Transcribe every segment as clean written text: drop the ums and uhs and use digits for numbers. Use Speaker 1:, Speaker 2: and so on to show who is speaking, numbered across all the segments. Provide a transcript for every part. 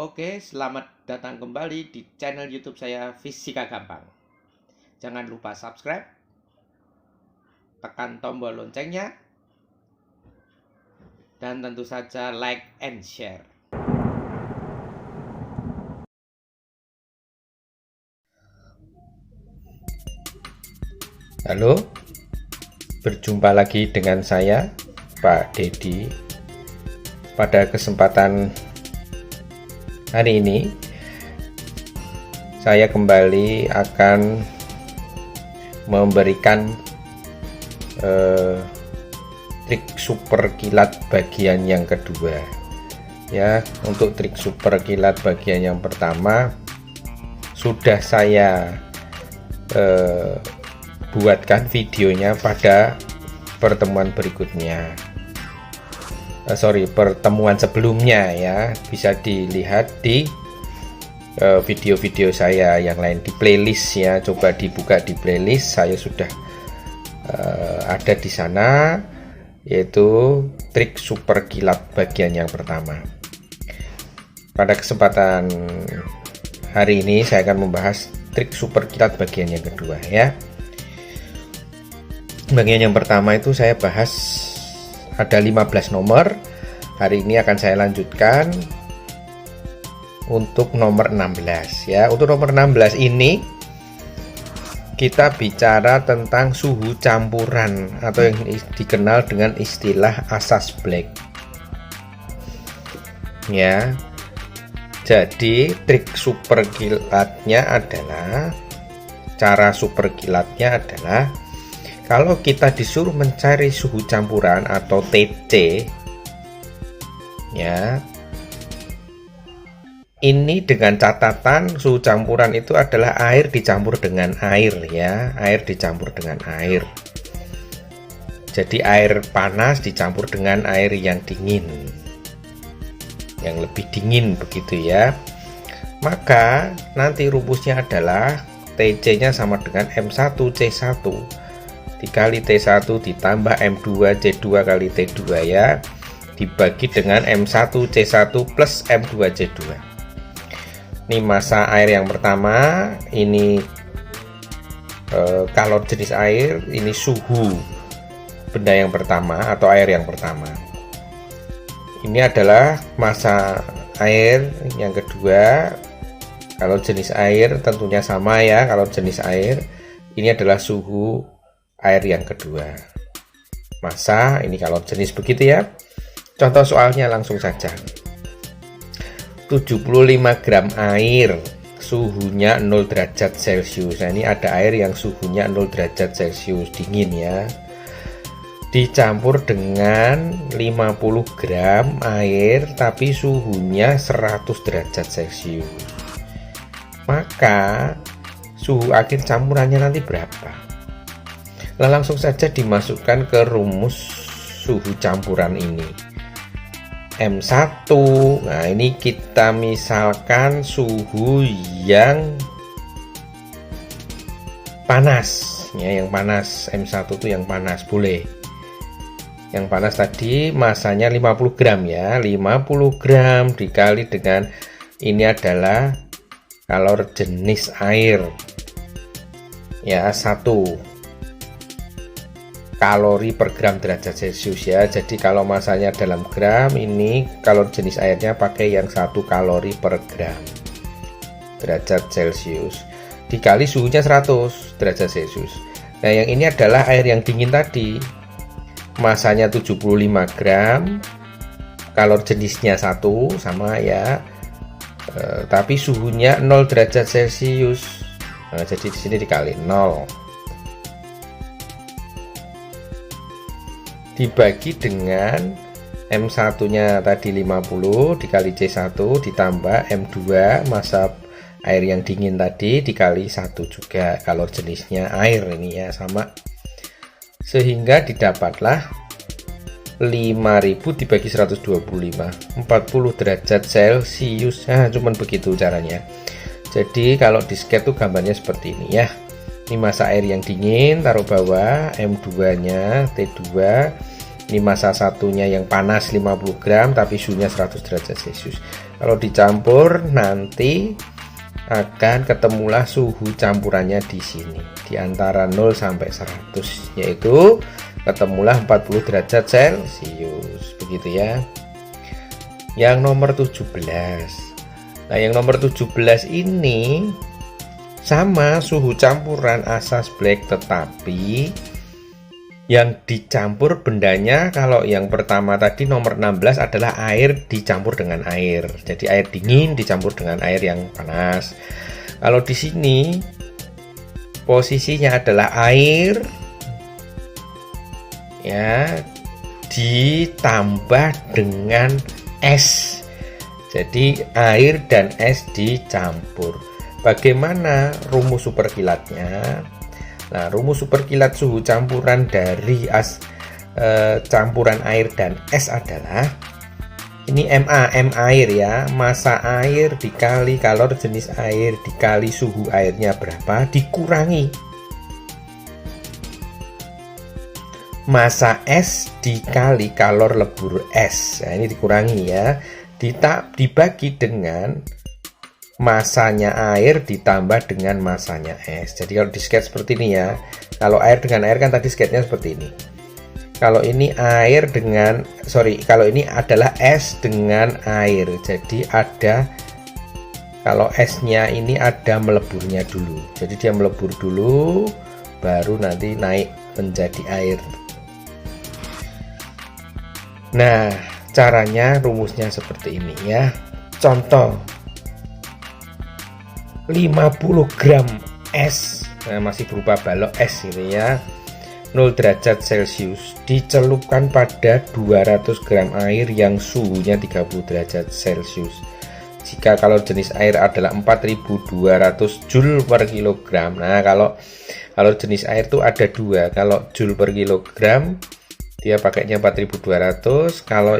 Speaker 1: Oke, selamat datang kembali di channel YouTube saya Fisika Gampang. Jangan lupa subscribe, tekan tombol loncengnya, dan tentu saja like and share. Halo, berjumpa lagi dengan saya, Pak Dedi. Pada kesempatan hari ini saya kembali akan memberikan trik super kilat bagian yang kedua. Ya, untuk trik super kilat bagian yang pertama sudah saya buatkan videonya pada pertemuan berikutnya. Pertemuan sebelumnya ya, bisa dilihat di video-video saya yang lain di playlist ya. Coba dibuka di playlist, saya sudah ada di sana, yaitu trik super kilat bagian yang pertama. Pada kesempatan hari ini saya akan membahas trik super kilat bagian yang kedua ya. Bagian yang pertama itu saya bahas ada 15 nomor. Hari ini akan saya lanjutkan untuk nomor 16 ya. Untuk nomor 16 ini kita bicara tentang suhu campuran atau yang dikenal dengan istilah asas black. Ya. Jadi trik super kilatnya adalah kalau kita disuruh mencari suhu campuran atau TC ya, ini dengan catatan suhu campuran itu adalah air dicampur dengan air ya, air dicampur dengan air. Jadi air panas dicampur dengan air yang dingin, yang lebih dingin begitu ya. Maka nanti rumusnya adalah TC-nya sama dengan M1C1 dikali T1 ditambah M2C2 kali T2 ya, dibagi dengan M1C1 plus M2C2. Ini massa air yang pertama, ini kalor jenis air, ini suhu benda yang pertama atau air yang pertama. Ini adalah massa air yang kedua. Kalau jenis air tentunya sama ya, kalau jenis air ini adalah suhu air yang kedua. Massa ini kalau jenis begitu ya. Contoh soalnya langsung saja. 75 gram air, suhunya 0 derajat Celcius. Nah, ini ada air yang suhunya 0 derajat Celcius, dingin ya. Dicampur dengan 50 gram air tapi suhunya 100 derajat Celcius. Maka suhu akhir campurannya nanti berapa? Langsung saja dimasukkan ke rumus suhu campuran ini. M1. Nah, ini kita misalkan suhu yang panas ya, yang panas. M1 itu yang panas, boleh. Yang panas tadi masanya 50 gram ya. 50 gram dikali dengan ini adalah kalor jenis air. Ya, 1 kalori per gram derajat Celcius ya. Jadi kalau masanya dalam gram, ini kalori jenis airnya pakai yang 1 kalori per gram derajat Celcius dikali suhunya 100 derajat Celcius. Nah, yang ini adalah air yang dingin tadi, masanya 75 gram, kalori jenisnya 1 sama ya, tapi suhunya 0 derajat Celcius. Nah, jadi di sini dikali 0 dibagi dengan M1 nya tadi 50 dikali C1 ditambah M2 massa air yang dingin tadi dikali 1 juga kalor jenisnya air ini ya, sama, sehingga didapatlah 5000 dibagi 125, 40 derajat Celcius. Nah, cuman begitu caranya. Jadi kalau di sketch tuh gambarnya seperti ini ya. Ini massa air yang dingin, taruh bawah, M2 nya T2, ini massa satunya yang panas 50 gram tapi suhunya 100 derajat Celcius. Kalau dicampur nanti akan ketemulah suhu campurannya di sini di antara 0 sampai 100, yaitu ketemulah 40 derajat Celcius, begitu ya. Yang nomor 17. Nah, yang nomor 17 ini sama suhu campuran asas black, tetapi yang dicampur bendanya, kalau yang pertama tadi nomor 16 adalah air dicampur dengan air. Jadi air dingin dicampur dengan air yang panas. Kalau di sini posisinya adalah air ya ditambah dengan es. Jadi air dan es dicampur. Bagaimana rumus superkilatnya? Nah, rumus superkilat suhu campuran dari campuran air dan es adalah ini MA, M air ya, massa air dikali kalor jenis air dikali suhu airnya berapa dikurangi massa es dikali kalor lebur es. Nah, ini dikurangi ya, dibagi dengan masanya air ditambah dengan masanya es. Jadi kalau di sketch seperti ini ya, kalau air dengan air kan tadi sketchnya seperti ini. Kalau ini air dengan, kalau ini adalah es dengan air. Jadi ada, kalau esnya ini ada meleburnya dulu. Jadi dia melebur dulu, baru nanti naik menjadi air. Nah, caranya rumusnya seperti ini ya. Contoh 50 gram es, nah masih berupa balok es ini ya, 0 derajat Celcius dicelupkan pada 200 gram air yang suhunya 30 derajat Celcius. Jika kalor jenis air adalah 4200 Joule per kilogram. Nah, kalau jenis air itu ada dua, kalau Joule per kilogram dia pakainya 4200, kalau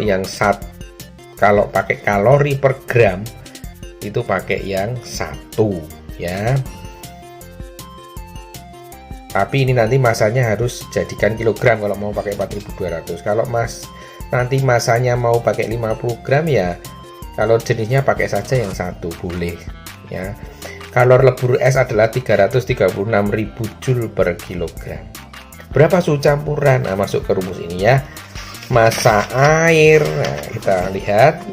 Speaker 1: kalau pakai kalori per gram itu pakai yang 1 ya. Tapi ini nanti masanya harus jadikan kilogram kalau mau pakai 4200. Kalau nanti masanya mau pakai 50 gram ya, kalau jenisnya pakai saja yang 1 boleh ya. Kalor lebur es adalah 336.000 Joule per kilogram. Berapa suhu campuran? Nah, masuk ke rumus ini ya. Massa air, nah, kita lihat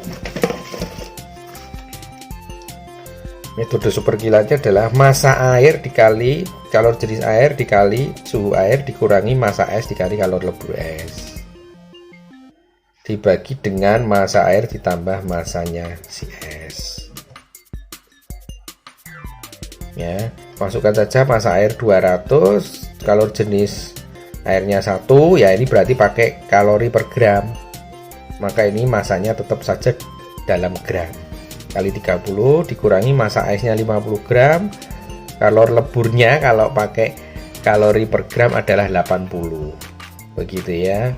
Speaker 1: metode superkilatnya adalah massa air dikali kalor jenis air dikali suhu air dikurangi massa es dikali kalor lebur es, dibagi dengan massa air ditambah massanya si es ya. Masukkan saja massa air 200, kalor jenis airnya 1 ya, ini berarti pakai kalori per gram, maka ini masanya tetap saja dalam gram, kali 30 dikurangi massa esnya 50 gram, kalor leburnya kalau pakai kalori per gram adalah 80, begitu ya.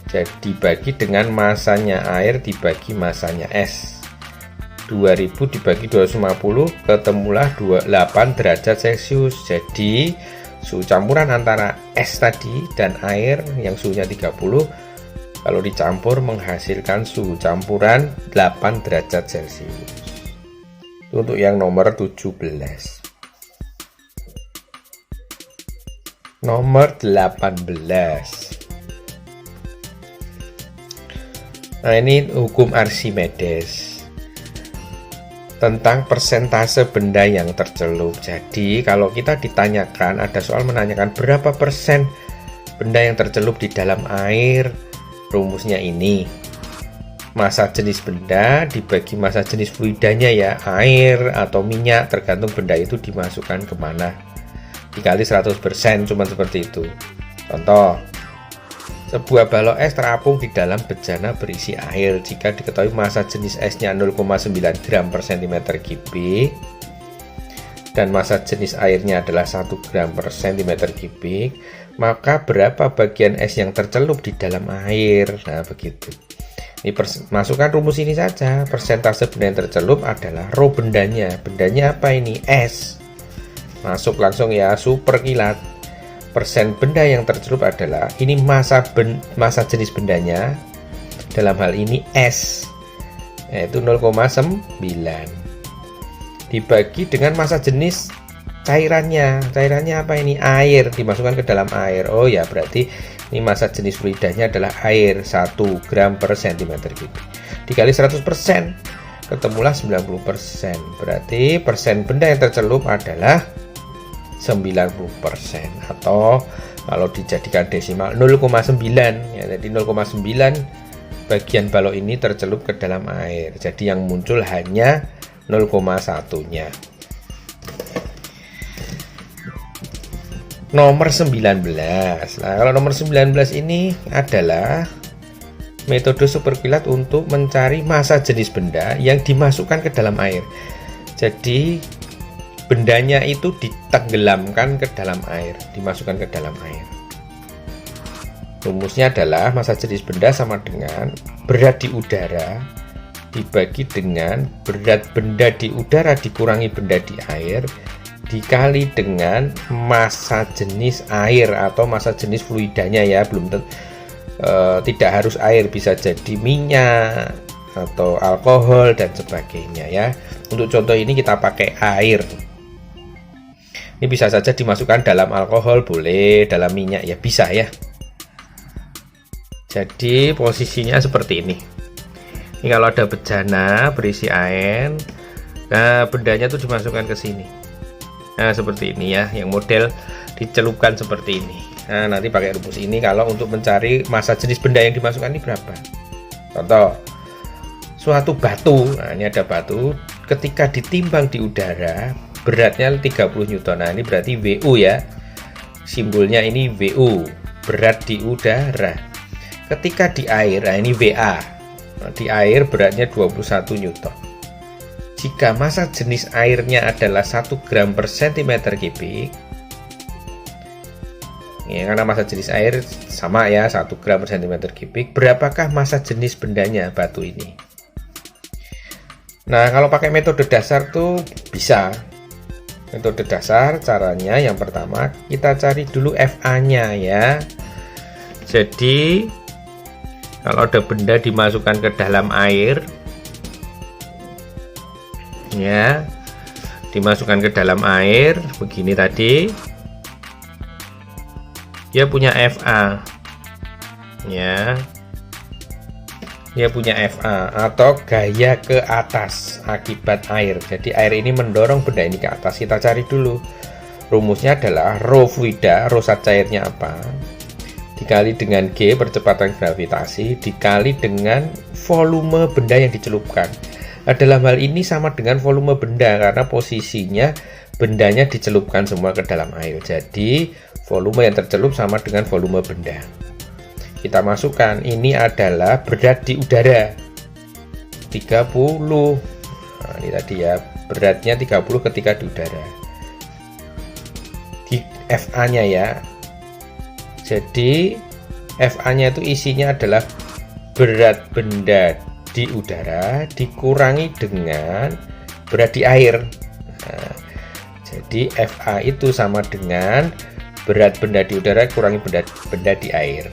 Speaker 1: Jadi dibagi dengan masanya air dibagi masanya es, 2000 dibagi 250 ketemulah 28 derajat Celcius. Jadi suhu campuran antara es tadi dan air yang suhunya 30 kalau dicampur menghasilkan suhu campuran 8 derajat Celcius. Itu untuk yang nomor 17. Nomor 18. Nah, ini hukum Archimedes tentang persentase benda yang tercelup. Jadi kalau kita ditanyakan, ada soal menanyakan berapa persen benda yang tercelup di dalam air, rumusnya ini massa jenis benda dibagi massa jenis fluidanya ya, air atau minyak tergantung benda itu dimasukkan kemana, dikali 100%, cuma seperti itu. Contoh, sebuah balok es terapung di dalam bejana berisi air. Jika diketahui massa jenis esnya 0,9 gram per cm kubik dan massa jenis airnya adalah 1 gram per cm kubik, maka berapa bagian es yang tercelup di dalam air? Nah, begitu. Ini masukkan rumus ini saja. Persentase benda yang tercelup adalah rho bendanya. Bendanya apa ini? Es. Masuk langsung ya, superkilat. Persen benda yang tercelup adalah ini massa jenis bendanya, dalam hal ini es, yaitu 0,9 dibagi dengan massa jenis cairannya. Cairannya apa ini? Air, dimasukkan ke dalam air. Oh ya, berarti ini massa jenis fluidanya adalah air, 1 gram per centimeter kubik. Dikali 100%, ketemulah 90%. Berarti persen benda yang tercelup adalah 90%, atau kalau dijadikan desimal 0,9 ya. Jadi 0,9 bagian balok ini tercelup ke dalam air. Jadi yang muncul hanya 0,1-nya. Nomor 19. Nah, kalau nomor 19 ini adalah metode superkilat untuk mencari massa jenis benda yang dimasukkan ke dalam air. Jadi bendanya itu ditenggelamkan ke dalam air, dimasukkan ke dalam air. Rumusnya adalah massa jenis benda sama dengan berat di udara dibagi dengan berat benda di udara dikurangi benda di air dikali dengan massa jenis air atau massa jenis fluidanya ya. Tidak harus air, bisa jadi minyak atau alkohol dan sebagainya ya. Untuk contoh ini kita pakai air. Ini bisa saja dimasukkan dalam alkohol, boleh dalam minyak ya, bisa ya. Jadi posisinya seperti ini. Ini kalau ada bejana berisi air, nah bendanya tuh dimasukkan ke sini. Nah seperti ini ya, yang model dicelupkan seperti ini. Nah nanti pakai rumus ini kalau untuk mencari massa jenis benda yang dimasukkan ini berapa. Contoh, suatu batu, nah ini ada batu, ketika ditimbang di udara beratnya 30 Newton. Nah ini berarti WU ya, simbolnya ini WU, berat di udara. Ketika di air, nah ini WA, nah, di air beratnya 21 Newton. Jika massa jenis airnya adalah 1 gram per centimeter kubik ya, karena massa jenis air sama ya, 1 gram per centimeter kubik, berapakah massa jenis bendanya batu ini? Nah kalau pakai metode dasar tuh bisa. Metode dasar caranya yang pertama kita cari dulu FA nya ya. Jadi kalau ada benda dimasukkan ke dalam air ya, dimasukkan ke dalam air begini tadi, dia punya FA ya, dia punya FA atau gaya ke atas akibat air. Jadi air ini mendorong benda ini ke atas. Kita cari dulu rumusnya adalah rho fluida, rho zat cairnya apa, dikali dengan G percepatan gravitasi dikali dengan volume benda yang dicelupkan. Nah, dalam hal ini sama dengan volume benda karena posisinya bendanya dicelupkan semua ke dalam air. Jadi volume yang tercelup sama dengan volume benda. Kita masukkan, ini adalah berat di udara 30. Nah, ini tadi ya, beratnya 30 ketika di udara. Di FA nya ya. Jadi FA nya itu isinya adalah berat benda di udara dikurangi dengan berat di air. Nah, jadi FA itu sama dengan berat benda di udara kurangi benda di air.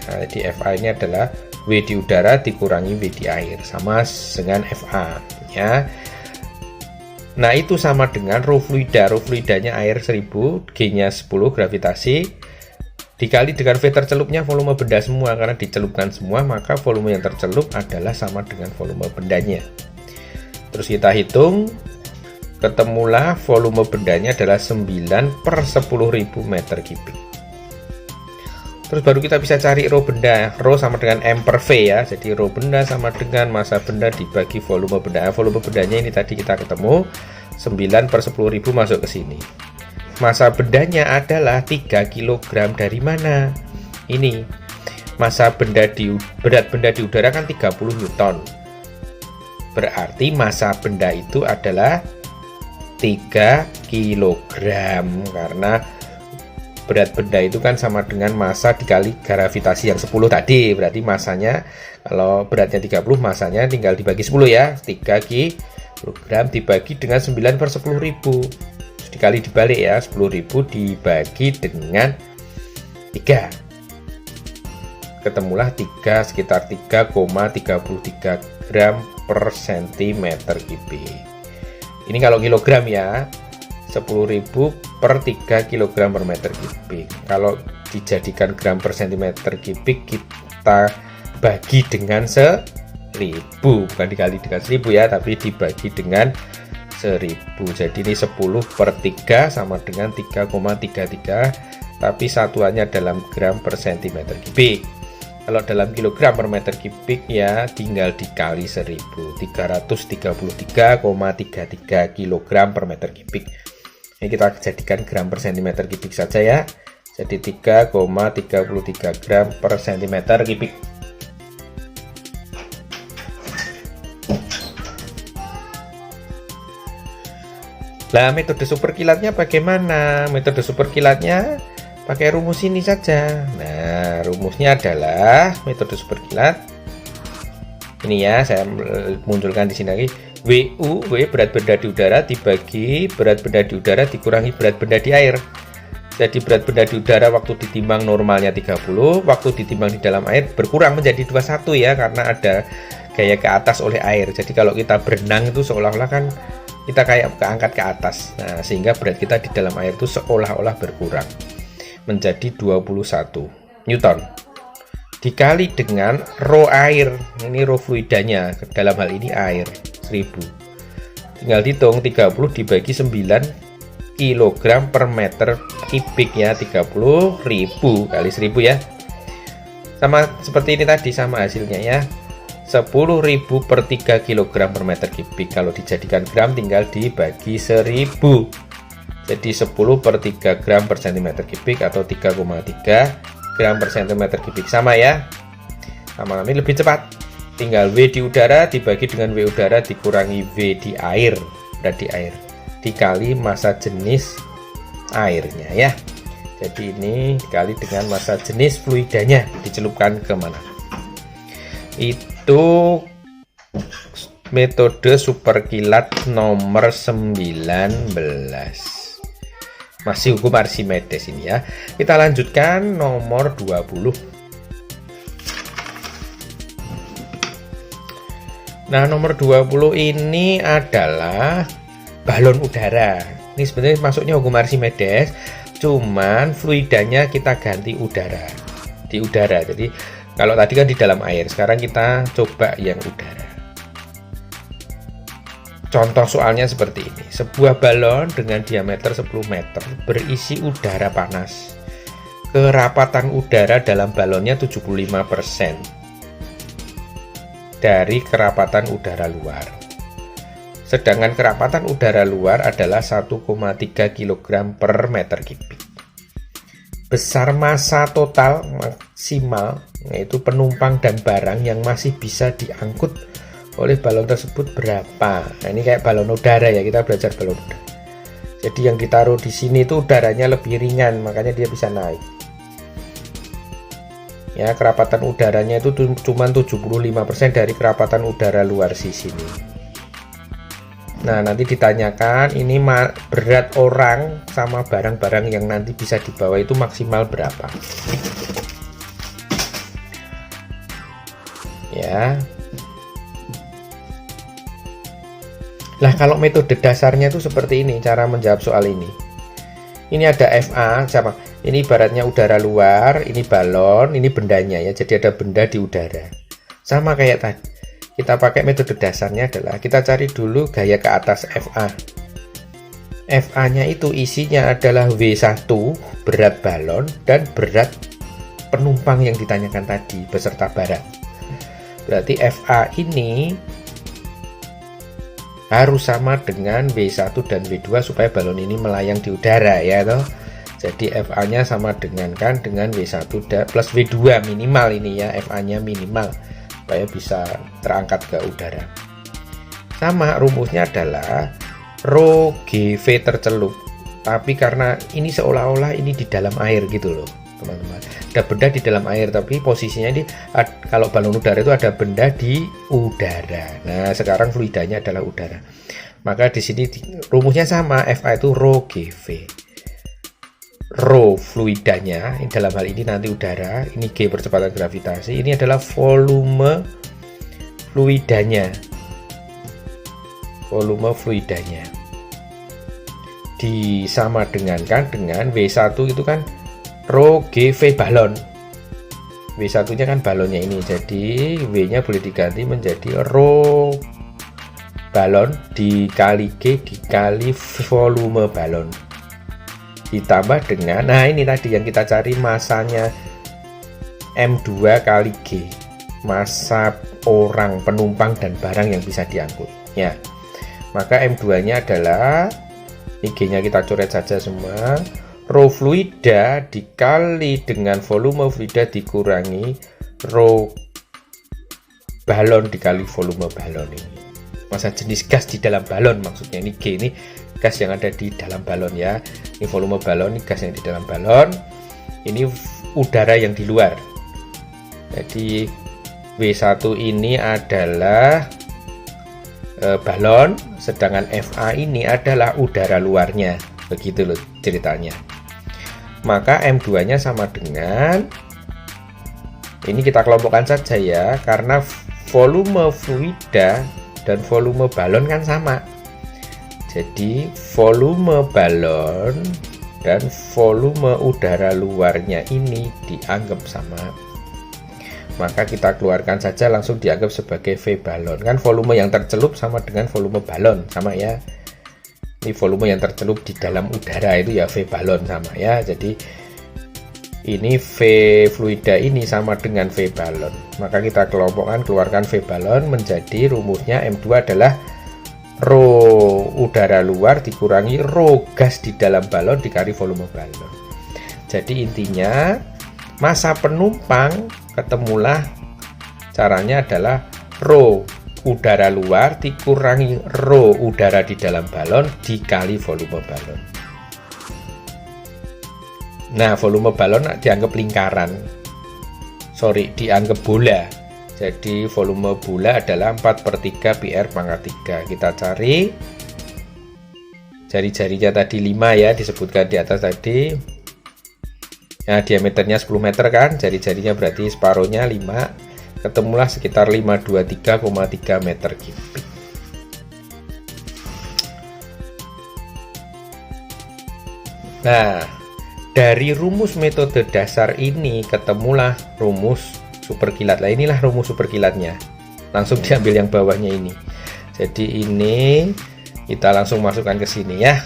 Speaker 1: Nah, jadi FA ini adalah W di udara dikurangi W di air, sama dengan FA ya. Nah itu sama dengan rho fluida. Rho fluidanya air 1000, G nya 10 gravitasi dikali dengan V tercelupnya volume benda semua. Karena dicelupkan semua maka volume yang tercelup adalah sama dengan volume bendanya. Terus kita hitung, ketemulah volume bendanya adalah 9 per 10.000 meter kubik. Terus baru kita bisa cari rho benda. Rho sama dengan M per V ya. Jadi rho benda sama dengan massa benda dibagi volume benda. Volume bendanya ini tadi kita ketemu 9 per 10.000 masuk ke sini. Massa bendanya adalah 3 kg. Dari mana? Ini massa benda berat benda di udara kan 30 Newton. Berarti massa benda itu adalah 3 kg karena berat benda itu kan sama dengan massa dikali gravitasi yang 10 tadi. Berarti massanya, kalau beratnya 30, massanya tinggal dibagi 10 ya. 3 kg dibagi dengan 9 per 10.000. Dikali dibalik ya, 10.000 dibagi dengan 3. ketemulah sekitar 3,33 gram per centimeter kubik. Ini kalau kilogram ya, 10.000 per 3 kg per meter kubik. Kalau dijadikan gram per centimeter kubik, kita bagi dengan 1000, bukan dikali dengan 1000 ya, tapi dibagi dengan 1000. Jadi ini 10 per 3 sama dengan 3,33, tapi satuannya dalam gram per centimeter kubik. Kalau dalam kilogram per meter kubik ya tinggal dikali 1000, 333,33 kg per meter kubik. Ini kita jadikan gram per centimeter kubik saja ya. Jadi 3,33 gram per centimeter kubik. Nah, metode super kilatnya bagaimana? Metode super kilatnya pakai rumus ini saja. Nah, rumusnya adalah metode super kilat. Ini ya, saya munculkan di sini lagi. WU, W berat benda di udara dibagi berat benda di udara dikurangi berat benda di air. Jadi berat benda di udara waktu ditimbang normalnya 30, waktu ditimbang di dalam air berkurang menjadi 21 ya, karena ada gaya ke atas oleh air. Jadi kalau kita berenang itu seolah-olah kan kita kayak keangkat ke atas. Nah, sehingga berat kita di dalam air itu seolah-olah berkurang menjadi 21 Newton dikali dengan rho air, ini rho fluidanya, dalam hal ini air 1000. Tinggal hitung 30 dibagi 9 kg per meter kubik ya, 30.000 kali 1000 ya. Sama seperti ini tadi, sama hasilnya ya. 10.000 per 3 kg per meter kubik. Kalau dijadikan gram tinggal dibagi 1000. Jadi 10 per 3 gram per centimeter kubik atau 3,3 gram per centimeter kubik. Sama ya. Sama, ini lebih cepat. Tinggal W di udara dibagi dengan W udara dikurangi W di air, berat di air, dikali massa jenis airnya ya. Jadi ini dikali dengan massa jenis fluidanya dicelupkan kemana. Itu metode super kilat nomor 19. Masih hukum Archimedes ini ya. Kita lanjutkan nomor 20. Nah, nomor 20 ini adalah balon udara. Ini sebenarnya masuknya hukum Archimedes, cuman fluidanya kita ganti udara. Di udara. Jadi kalau tadi kan di dalam air, sekarang kita coba yang udara. Contoh soalnya seperti ini. Sebuah balon dengan diameter 10 meter berisi udara panas. Kerapatan udara dalam balonnya 75% dari kerapatan udara luar. Sedangkan kerapatan udara luar adalah 1,3 kg per meter kubik. Besar massa total maksimal, yaitu penumpang dan barang yang masih bisa diangkut oleh balon tersebut berapa? Nah, ini kayak balon udara ya, kita belajar balon udara. Jadi yang ditaruh di sini itu udaranya lebih ringan, makanya dia bisa naik. Ya, kerapatan udaranya itu cuma 75% dari kerapatan udara luar sini. Nah, nanti ditanyakan ini berat orang sama barang-barang yang nanti bisa dibawa itu maksimal berapa? Ya. Lah, kalau metode dasarnya itu seperti ini cara menjawab soal ini. Ini ada FA sama ini ibaratnya udara luar, ini balon, ini bendanya ya. Jadi ada benda di udara. Sama kayak tadi. Kita pakai metode dasarnya adalah kita cari dulu gaya ke atas FA. FA-nya itu isinya adalah W1 berat balon dan berat penumpang yang ditanyakan tadi beserta barang. Berarti FA ini harus sama dengan W1 dan W2 supaya balon ini melayang di udara ya toh. Jadi FA-nya sama dengan W1 plus W2 minimal ini ya, FA-nya minimal supaya bisa terangkat ke udara. Sama rumusnya adalah rho GV tercelup. Tapi karena ini seolah-olah ini di dalam air gitu loh, teman-teman. Ada benda di dalam air tapi posisinya ini kalau balon udara itu ada benda di udara. Nah, sekarang fluidanya adalah udara. Maka di sini rumusnya sama, FA itu rho GV. rho fluidanya, dalam hal ini nanti udara, ini G percepatan gravitasi, ini adalah volume fluidanya. Volume fluidanya disama dengankan dengan W1 itu kan rho G V balon. W1 nya kan balonnya ini, jadi W nya boleh diganti menjadi rho balon dikali G dikali volume balon ditambah dengan, nah ini tadi yang kita cari masanya M2 kali G, massa orang, penumpang dan barang yang bisa diangkut ya. Maka M2 nya adalah, ini G nya kita coret saja semua, rho fluida dikali dengan volume fluida dikurangi rho balon dikali volume balon. Ini massa jenis gas di dalam balon, maksudnya ini G ini gas yang ada di dalam balon ya, ini volume balon, ini gas yang di dalam balon, ini udara yang di luar. Jadi W1 ini adalah balon, sedangkan FA ini adalah udara luarnya, begitu loh ceritanya. Maka M2 nya sama dengan, ini kita kelompokkan saja ya, karena volume fluida dan volume balon kan sama. Jadi volume balon dan volume udara luarnya ini dianggap sama. Maka kita keluarkan saja, langsung dianggap sebagai V balon. Kan volume yang tercelup sama dengan volume balon, sama ya. Ini volume yang tercelup di dalam udara itu ya V balon sama ya. Jadi ini V fluida ini sama dengan V balon. Maka kita kelompokkan, keluarkan V balon menjadi rumusnya M2 adalah rho udara luar dikurangi rho gas di dalam balon dikali volume balon. Jadi intinya massa penumpang ketemulah caranya adalah rho udara luar dikurangi rho udara di dalam balon dikali volume balon. Nah, volume balon dianggap lingkaran, dianggap bola. Jadi volume bola adalah 4/3 PR pangkat 3. Kita cari jari-jarinya tadi 5 ya, disebutkan di atas tadi. Nah, diameternya 10 meter kan, jari-jarinya berarti separuhnya 5. Ketemulah sekitar 523,3 meter kubik. Nah, dari rumus metode dasar ini ketemulah rumus superkilat. Lah inilah rumus superkilatnya. Langsung diambil yang bawahnya ini. Jadi ini kita langsung masukkan ke sini ya.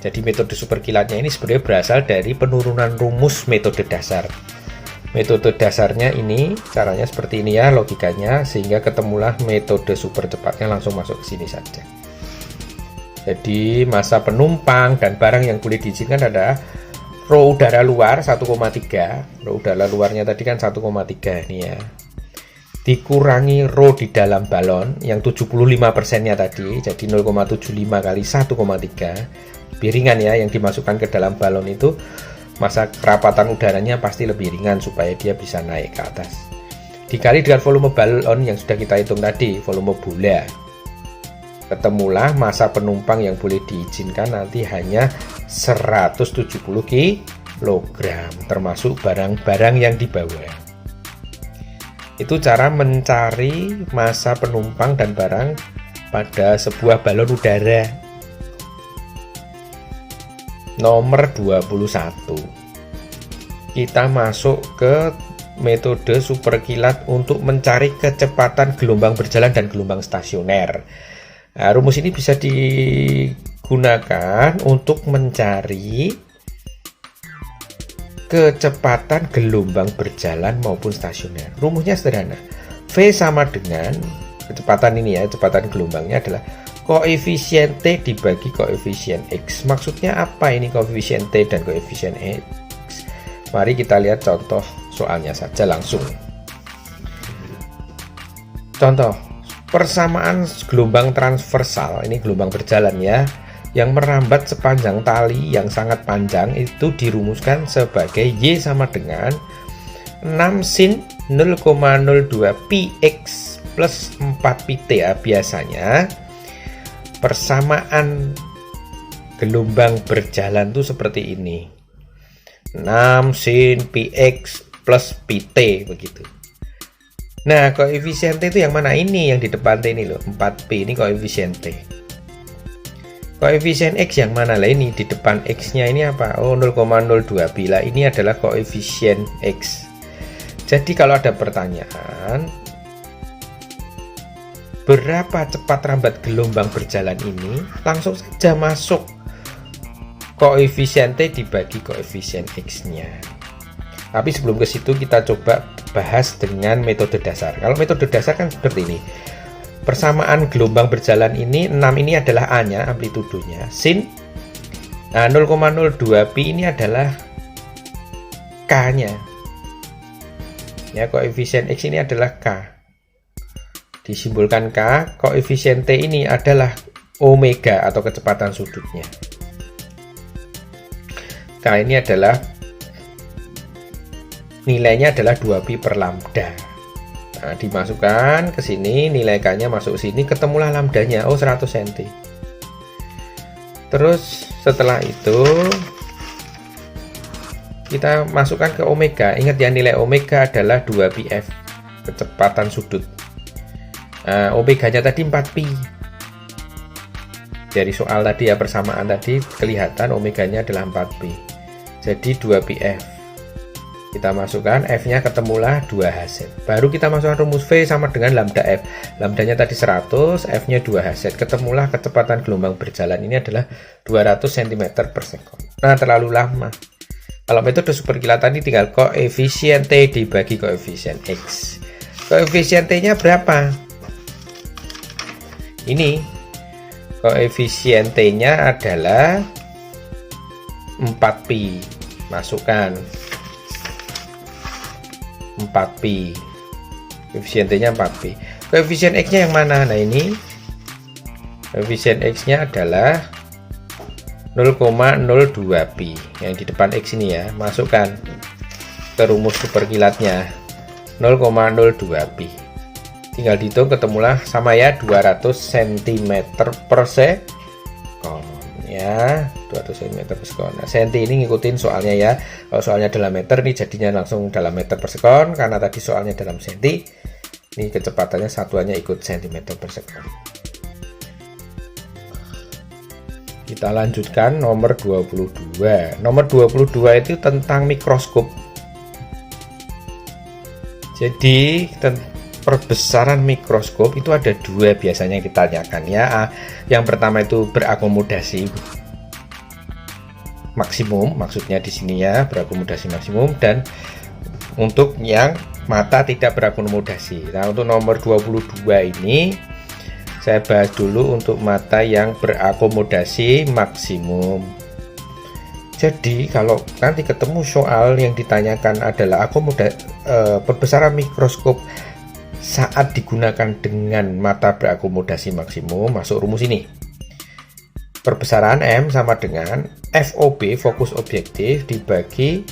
Speaker 1: Jadi metode superkilatnya ini sebenarnya berasal dari penurunan rumus metode dasar. Metode dasarnya ini caranya seperti ini ya logikanya, sehingga ketemulah metode super cepatnya, langsung masuk ke sini saja. Jadi massa penumpang dan barang yang boleh diizinkan adalah rho udara luar 1,3, rho udara luarnya tadi kan 1,3 ini ya, dikurangi rho di dalam balon yang 75%-nya tadi, jadi 0,75 kali 1,3, biringan ya, yang dimasukkan ke dalam balon itu massa kerapatan udaranya pasti lebih ringan supaya dia bisa naik ke atas, dikali dengan volume balon yang sudah kita hitung tadi, volume bola. Ketemulah massa penumpang yang boleh diizinkan nanti hanya 170 kg, termasuk barang-barang yang dibawa. Itu cara mencari massa penumpang dan barang pada sebuah balon udara. Nomor 21. Kita masuk ke metode superkilat untuk mencari kecepatan gelombang berjalan dan gelombang stasioner. Nah, rumus ini bisa digunakan untuk mencari kecepatan gelombang berjalan maupun stasioner. Rumusnya sederhana. V sama dengan kecepatan ini ya, kecepatan gelombangnya adalah koefisien T dibagi koefisien X. Maksudnya apa ini koefisien T dan koefisien X? Mari kita lihat contoh soalnya saja langsung. Contoh, persamaan gelombang transversal, ini gelombang berjalan ya, yang merambat sepanjang tali yang sangat panjang itu dirumuskan sebagai Y sama dengan 6 sin 0,02 px plus 4 pt ya. Biasanya persamaan gelombang berjalan itu seperti ini. 6 sin px plus pt begitu. Nah, koefisien T itu yang mana? Ini yang di depan T ini loh, 4P ini koefisien T. Koefisien X yang mana? Lah ini di depan X-nya ini apa? Oh, 0,02 lah. Ini adalah koefisien X. Jadi kalau ada pertanyaan, berapa cepat rambat gelombang berjalan ini? Langsung saja masuk koefisien T dibagi koefisien X-nya. Tapi sebelum ke situ kita coba bahas dengan metode dasar. Kalau metode dasar kan seperti ini. Persamaan gelombang berjalan ini, 6 ini adalah A-nya, amplitudonya. Sin 0,02 pi ini adalah K-nya. Ya, koefisien X ini adalah K. Disimbolkan K, koefisien T ini adalah omega atau kecepatan sudutnya. K ini adalah nilainya adalah 2 pi per lambda. Nah, dimasukkan ke sini, nilai K-nya masuk sini, ketemulah lambdanya, oh 100 cm. Terus setelah itu kita masukkan ke omega. Ingat ya, nilai omega adalah 2 pi f, kecepatan sudut. Nah, omeganya tadi 4 pi. Dari soal tadi ya, persamaan tadi kelihatan omeganya adalah 4 pi. Jadi 2 pi f. Kita masukkan F-nya, ketemulah 2Hz. Baru kita masukkan rumus V sama dengan lambda F. Lambdanya tadi 100, F-nya 2Hz. Ketemulah kecepatan gelombang berjalan ini adalah 200 cm per sekon. Nah, terlalu lama. Kalau metode superkilatan ini tinggal koefisien T dibagi koefisien X. Koefisien T-nya berapa? Ini. Koefisien T-nya adalah 4 pi. Masukkan 4pi. Koefisien T-nya 4pi. Koefisien X-nya yang mana? Nah, ini koefisien X-nya adalah 0,02 pi. Yang di depan X ini ya, masukkan ke rumus superkilatnya 0,02 pi. Tinggal dihitung, ketemulah sama ya 200 cm per sekon ya, 200 cm per sekon. Nah, senti ini ngikutin soalnya ya. Kalau soalnya dalam meter nih jadinya langsung dalam meter per sekon, karena tadi soalnya dalam senti. Ini kecepatannya satuannya ikut cm per sekon. Kita lanjutkan nomor 22. Nomor 22 itu tentang mikroskop. Jadi perbesaran mikroskop itu ada dua biasanya yang ditanyakan ya. Yang pertama itu berakomodasi maksimum, maksudnya di sini ya, berakomodasi maksimum, dan untuk yang mata tidak berakomodasi. Nah, untuk nomor 22 ini saya bahas dulu untuk mata yang berakomodasi maksimum. Jadi kalau nanti ketemu soal yang ditanyakan adalah perbesaran mikroskop saat digunakan dengan mata berakomodasi maksimum, masuk rumus ini. Perbesaran M sama dengan FOB, fokus objektif, dibagi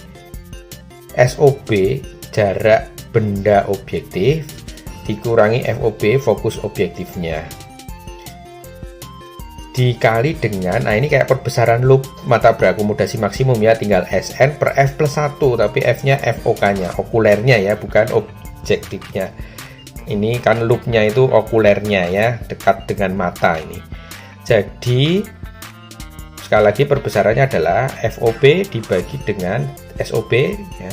Speaker 1: SOB, jarak benda objektif, dikurangi FOB, fokus objektifnya, dikali dengan, nah ini kayak perbesaran loop mata berakomodasi maksimum ya, tinggal SN per F plus 1, tapi F nya FOK nya, okulernya ya, bukan objektifnya. Ini kan loopnya itu okulernya ya, dekat dengan mata ini. Jadi sekali lagi perbesarannya adalah FOB dibagi dengan SOB ya,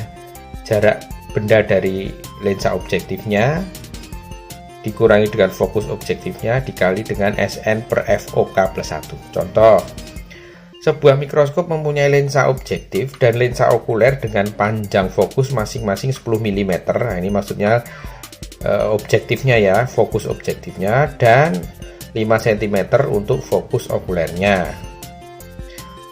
Speaker 1: jarak benda dari lensa objektifnya, dikurangi dengan fokus objektifnya, dikali dengan SN per FOK plus 1. Contoh, sebuah mikroskop mempunyai lensa objektif dan lensa okuler dengan panjang fokus masing-masing 10 mm. Nah, ini maksudnya objektifnya ya, fokus objektifnya, dan 5 cm untuk fokus okulernya.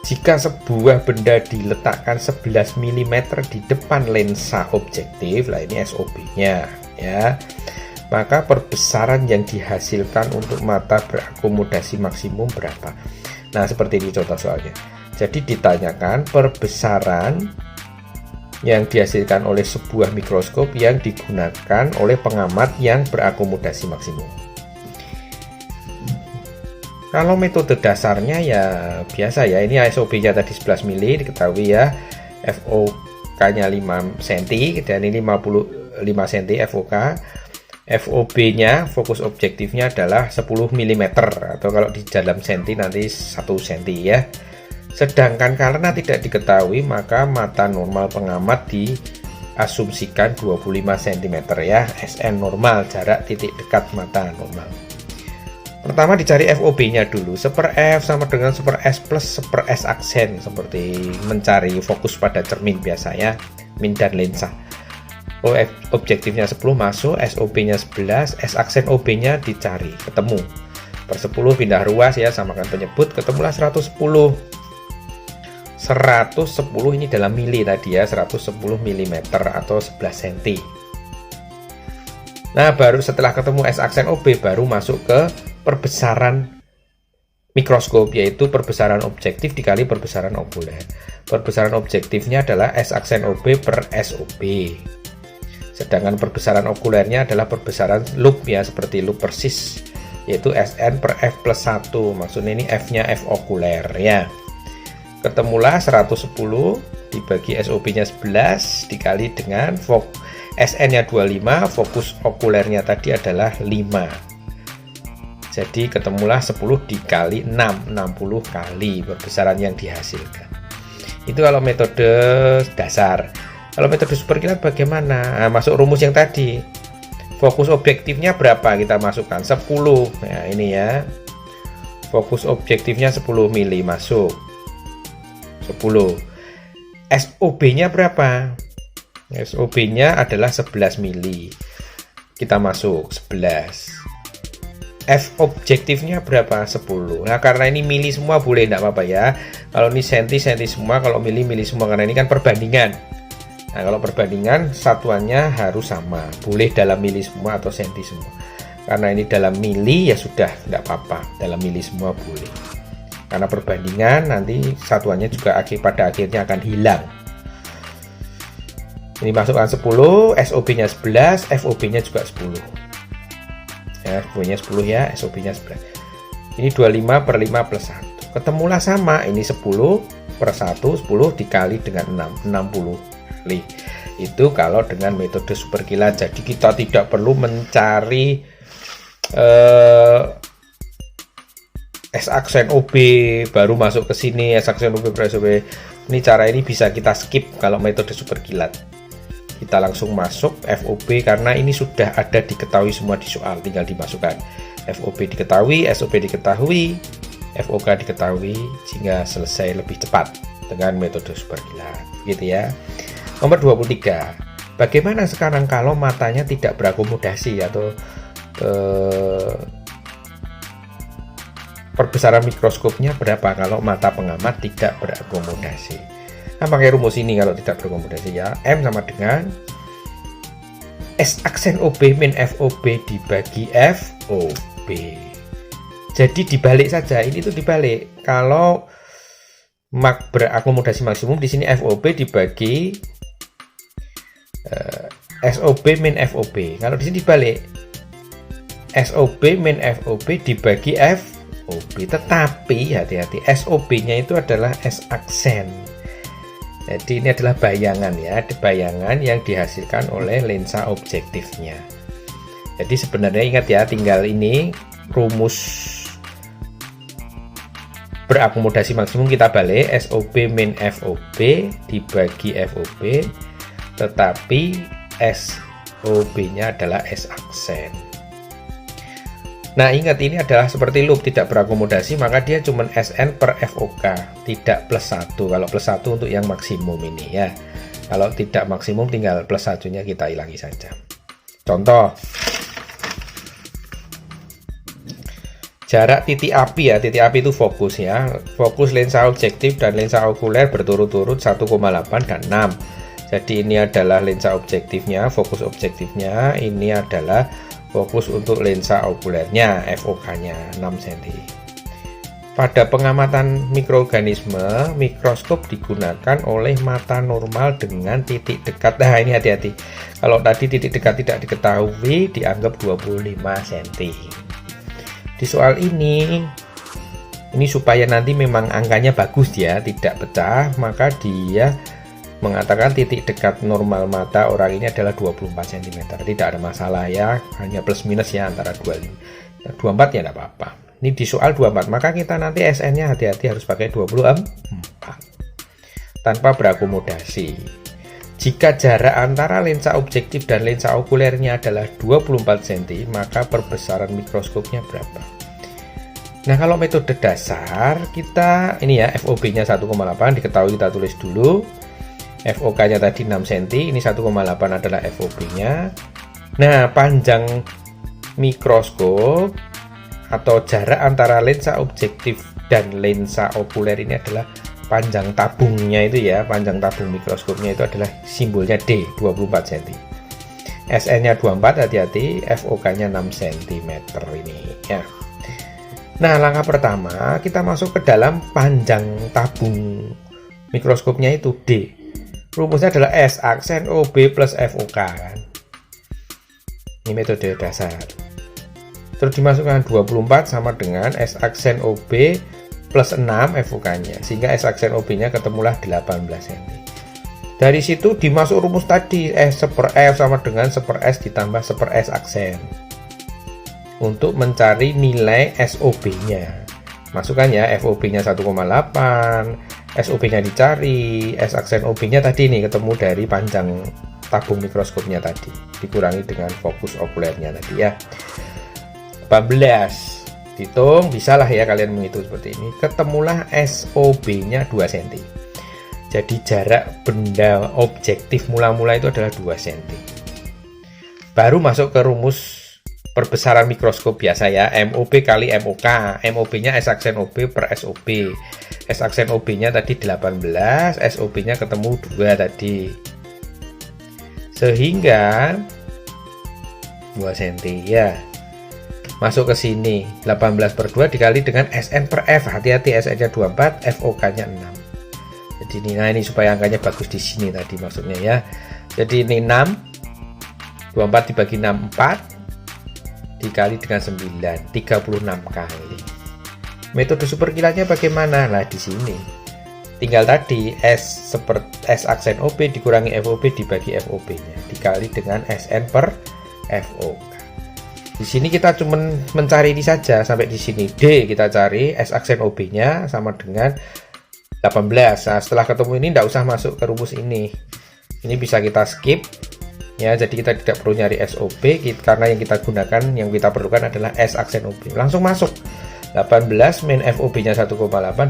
Speaker 1: Jika sebuah benda diletakkan 11 mm di depan lensa objektif, lah ini SOB-nya ya, maka perbesaran yang dihasilkan untuk mata berakomodasi maksimum berapa? Nah, seperti ini contoh soalnya. Jadi ditanyakan perbesaran yang dihasilkan oleh sebuah mikroskop yang digunakan oleh pengamat yang berakomodasi maksimum. Kalau metode dasarnya ya biasa ya, ini SOB-nya tadi 11 mili diketahui ya, FOK-nya 5 cm dan ini 55 cm FOK. FOB-nya, fokus objektifnya adalah 10 mm atau kalau di dalam senti nanti 1 cm ya. Sedangkan karena tidak diketahui maka mata normal pengamat diasumsikan 25 cm ya. SN normal, jarak titik dekat mata normal. Pertama dicari FOB-nya dulu. 1/f sama dengan 1/s plus 1/s aksen, seperti mencari fokus pada cermin biasa ya, min dan lensa. Objektifnya 10 masuk, SOB-nya 11, S aksen OB-nya dicari, ketemu. Per 10 pindah ruas ya, samakan penyebut, ketemulah 110. 110 ini dalam mili tadi ya, 110 mm atau 11 cm. Nah, baru setelah ketemu S aksen OB baru masuk ke perbesaran mikroskop, yaitu perbesaran objektif dikali perbesaran okuler. Perbesaran objektifnya adalah S aksen OB per SOB. Sedangkan perbesaran okulernya adalah perbesaran loop ya, seperti loop persis, yaitu SN per F plus 1. Maksudnya ini F-nya F okuler ya. Ketemulah 110 dibagi SOB-nya 11 dikali dengan SN-nya 25, fokus okulernya tadi adalah 5. Jadi ketemulah 10 dikali 6, 60 kali perbesaran yang dihasilkan. Itu kalau metode dasar. Kalau metode superkilat bagaimana? Nah, masuk rumus yang tadi. Fokus objektifnya berapa? Kita masukkan 10. Nah, ini ya. Fokus objektifnya 10 mili masuk. 10. SOB-nya berapa? SOB-nya adalah 11 mili. Kita masuk 11. F objektifnya berapa? 10. Nah, karena ini mili semua boleh, enggak apa-apa ya. Kalau ini senti semua, kalau mili semua, karena ini kan perbandingan. Nah, kalau perbandingan satuannya harus sama, boleh dalam mili semua atau senti semua. Karena ini dalam mili ya sudah, enggak apa-apa, dalam mili semua boleh. Karena perbandingan nanti satuannya juga pada akhirnya akan hilang. Ini masukkan 10, SOB-nya 11, FOB-nya juga 10. Ya, FOB-nya 10 ya, SOB-nya 11. Ini 25 per 5 plus 1. Ketemulah sama, ini 10 per 1, 10 dikali dengan 6, 60. Itu kalau dengan metode superkilat. Jadi kita tidak perlu mencari S aksen OB baru masuk ke sini, S aksen OB per SOB. Ini cara ini bisa kita skip kalau metode superkilat. Kita langsung masuk FOB karena ini sudah ada diketahui semua di soal, tinggal dimasukkan. FOB diketahui, SOB diketahui, FOK diketahui, sehingga selesai lebih cepat dengan metode superkilat, gitu ya. Nomor 23. Bagaimana sekarang kalau matanya tidak berakomodasi atau perbesaran mikroskopnya berapa kalau mata pengamat tidak berakomodasi? Nah, pakai rumus ini kalau tidak berakomodasi ya. M sama dengan S aksen OB min FOB dibagi FOB. Jadi dibalik saja, ini tuh dibalik. Kalau berakomodasi maksimum di sini FOB dibagi SOB min FOB. Kalau di sini dibalik, SOB min FOB dibagi FOB. Tetapi hati-hati, SOB-nya itu adalah S aksen. Jadi ini adalah bayangan ya, bayangan yang dihasilkan oleh lensa objektifnya. Jadi sebenarnya ingat ya, tinggal ini rumus berakomodasi maksimum kita balik, SOB min FOB dibagi FOB. Tetapi SOB-nya adalah S aksen. Nah, ingat ini adalah seperti loop, tidak berakomodasi, maka dia cuma SN per FOK, tidak plus 1. Kalau plus 1 untuk yang maksimum ini ya. Kalau tidak maksimum tinggal plus 1-nya kita hilangi saja. Contoh. Jarak titik api ya, titik api itu fokus ya. Fokus lensa objektif dan lensa okuler berturut-turut 1,8 dan 6. Jadi ini adalah lensa objektifnya, fokus objektifnya, ini adalah fokus untuk lensa okulernya, FOK-nya 6 cm. Pada pengamatan mikroorganisme, mikroskop digunakan oleh mata normal dengan titik dekat. Nah, ini hati-hati. Kalau tadi titik dekat tidak diketahui, dianggap 25 cm. Di soal ini supaya nanti memang angkanya bagus ya, tidak pecah, maka dia mengatakan titik dekat normal mata orang ini adalah 24 cm. Tidak ada masalah ya, hanya plus minus ya antara 24 ya tidak apa-apa. Ini di soal 24, maka kita nanti SN-nya hati-hati harus pakai 24 tanpa berakomodasi. Jika jarak antara lensa objektif dan lensa okulernya adalah 24 cm, maka perbesaran mikroskopnya berapa? Nah, kalau metode dasar kita ini ya, FOB-nya 1,8 diketahui, kita tulis dulu. FOK-nya tadi 6 cm, ini 1,8 adalah FOB-nya. Nah, panjang mikroskop atau jarak antara lensa objektif dan lensa okuler ini adalah panjang tabungnya itu ya, panjang tabung mikroskopnya itu adalah simbolnya D, 24 cm. SN-nya 24, hati-hati, FOK-nya 6 cm ini ya. Nah, langkah pertama kita masuk ke dalam panjang tabung mikroskopnya itu D. Rumusnya adalah S aksen OB plus FOK kan. Ini metode dasar. Terus dimasukkan 24 sama dengan S aksen OB plus 6 FOK-nya, sehingga S aksen OB-nya ketemulah 18 cm. Dari situ dimasuk rumus tadi, S per F sama dengan 1 per S ditambah 1 per S aksen untuk mencari nilai SOB-nya. Masukkan ya, FOB-nya 1,8, SOB-nya dicari, S aksen OB-nya tadi nih ketemu dari panjang tabung mikroskopnya tadi, dikurangi dengan fokus okulernya tadi ya. 18 hitung, bisalah ya kalian menghitung seperti ini. Ketemulah SOB-nya 2 cm. Jadi jarak benda objektif mula-mula itu adalah 2 cm. Baru masuk ke rumus perbesaran mikroskop biasa ya, MOB kali MOK. MOB-nya S aksen OB per SOB. S aksen OB-nya tadi 18, SOB-nya ketemu 2 tadi. Sehingga 2 cm ya. Masuk ke sini, 18 per 2 dikali dengan SN per F. Hati-hati, SN-nya 24, FOK-nya 6. Jadi ini, nah ini supaya angkanya bagus di sini tadi maksudnya ya. Jadi ini 6, 24 dibagi 6, 4 dikali dengan 9, 36 kali. Metode superkilatnya bagaimana? Nah, di sini tinggal tadi S aksen OB dikurangi FOB dibagi FOB-nya dikali dengan SN per FOK. Di sini kita cuma mencari ini saja sampai di sini. D kita cari, S aksen OB-nya sama dengan 18. Nah, setelah ketemu ini tidak usah masuk ke rumus ini. Ini bisa kita skip. Ya, jadi kita tidak perlu nyari SOB karena yang kita gunakan, yang kita perlukan adalah S aksen OB. Langsung masuk. 18 min FOB-nya 1,8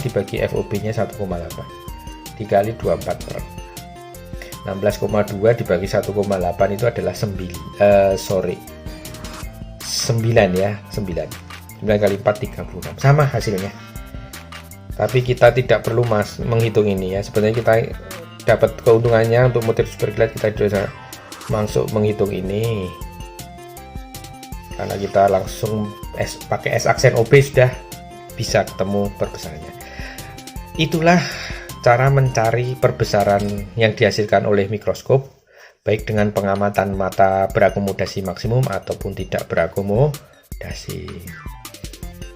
Speaker 1: dibagi FOB-nya 1,8 dikali 24 per 16,2 dibagi 1,8 itu adalah 9 ya, 9 kali 4 36. Sama hasilnya. Tapi kita tidak perlu menghitung ini ya. Sebenarnya kita dapat keuntungannya untuk motif superkilat, kita bisa masuk menghitung ini karena kita langsung pakai S aksen OB sudah bisa ketemu perbesarannya. Itulah cara mencari perbesaran yang dihasilkan oleh mikroskop, baik dengan pengamatan mata berakomodasi maksimum ataupun tidak berakomodasi.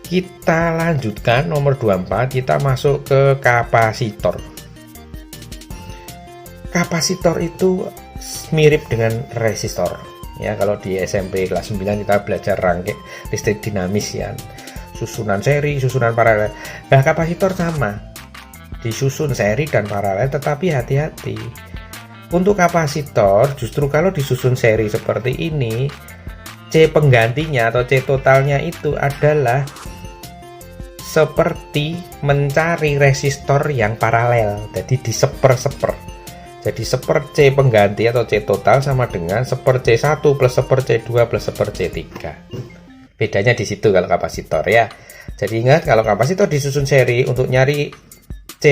Speaker 1: Kita lanjutkan nomor 24, kita masuk ke kapasitor. Kapasitor itu mirip dengan resistor ya. Kalau di SMP kelas 9 kita belajar rangkaian listrik dinamis ya, susunan seri, susunan paralel. Nah, kapasitor sama, disusun seri dan paralel, tetapi hati-hati. Untuk kapasitor justru kalau disusun seri seperti ini, C penggantinya atau C totalnya itu adalah seperti mencari resistor yang paralel, jadi di seper-seper. Jadi 1 per C pengganti atau C total sama dengan 1 per C1 plus 1 per C2 plus 1 per C3. Bedanya di situ kalau kapasitor ya. Jadi ingat, kalau kapasitor disusun seri, untuk nyari C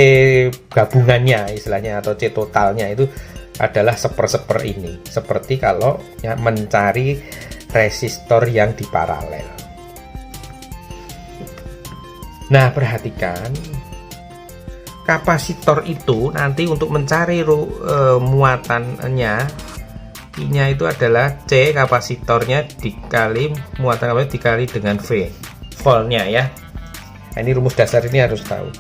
Speaker 1: gabungannya istilahnya atau C totalnya itu adalah 1 per ini. Seperti kalau ya, mencari resistor yang di paralel. Nah, perhatikan. Kapasitor itu nanti untuk mencari muatannya, I-nya itu adalah C kapasitornya dikali muatan kapasitor dikali dengan V, voltnya ya. Nah, ini rumus dasar ini harus tahu.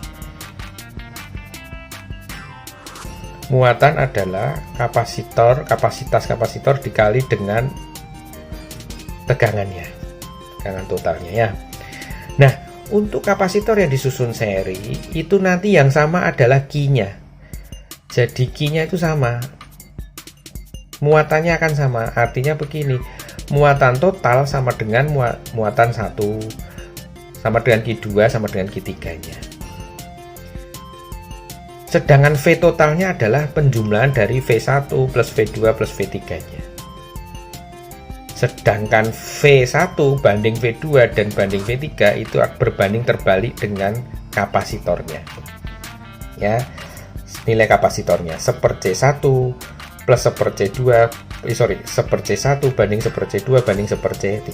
Speaker 1: Muatan adalah kapasitas kapasitor dikali dengan tegangannya, tegangan totalnya ya. Nah, untuk kapasitor yang disusun seri itu nanti yang sama adalah Q-nya. Jadi Q-nya itu sama, muatannya akan sama. Artinya begini, muatan total sama dengan muatan 1 sama dengan Q2 sama dengan Q3-nya. Sedangkan V totalnya adalah penjumlahan dari V1 plus V2 plus V3-nya. Sedangkan V1 banding V2 dan banding V3 itu berbanding terbalik dengan kapasitornya. Ya, nilai kapasitornya 1/C1 plus 1/C2, seper C1 banding seper C2 banding seper C3.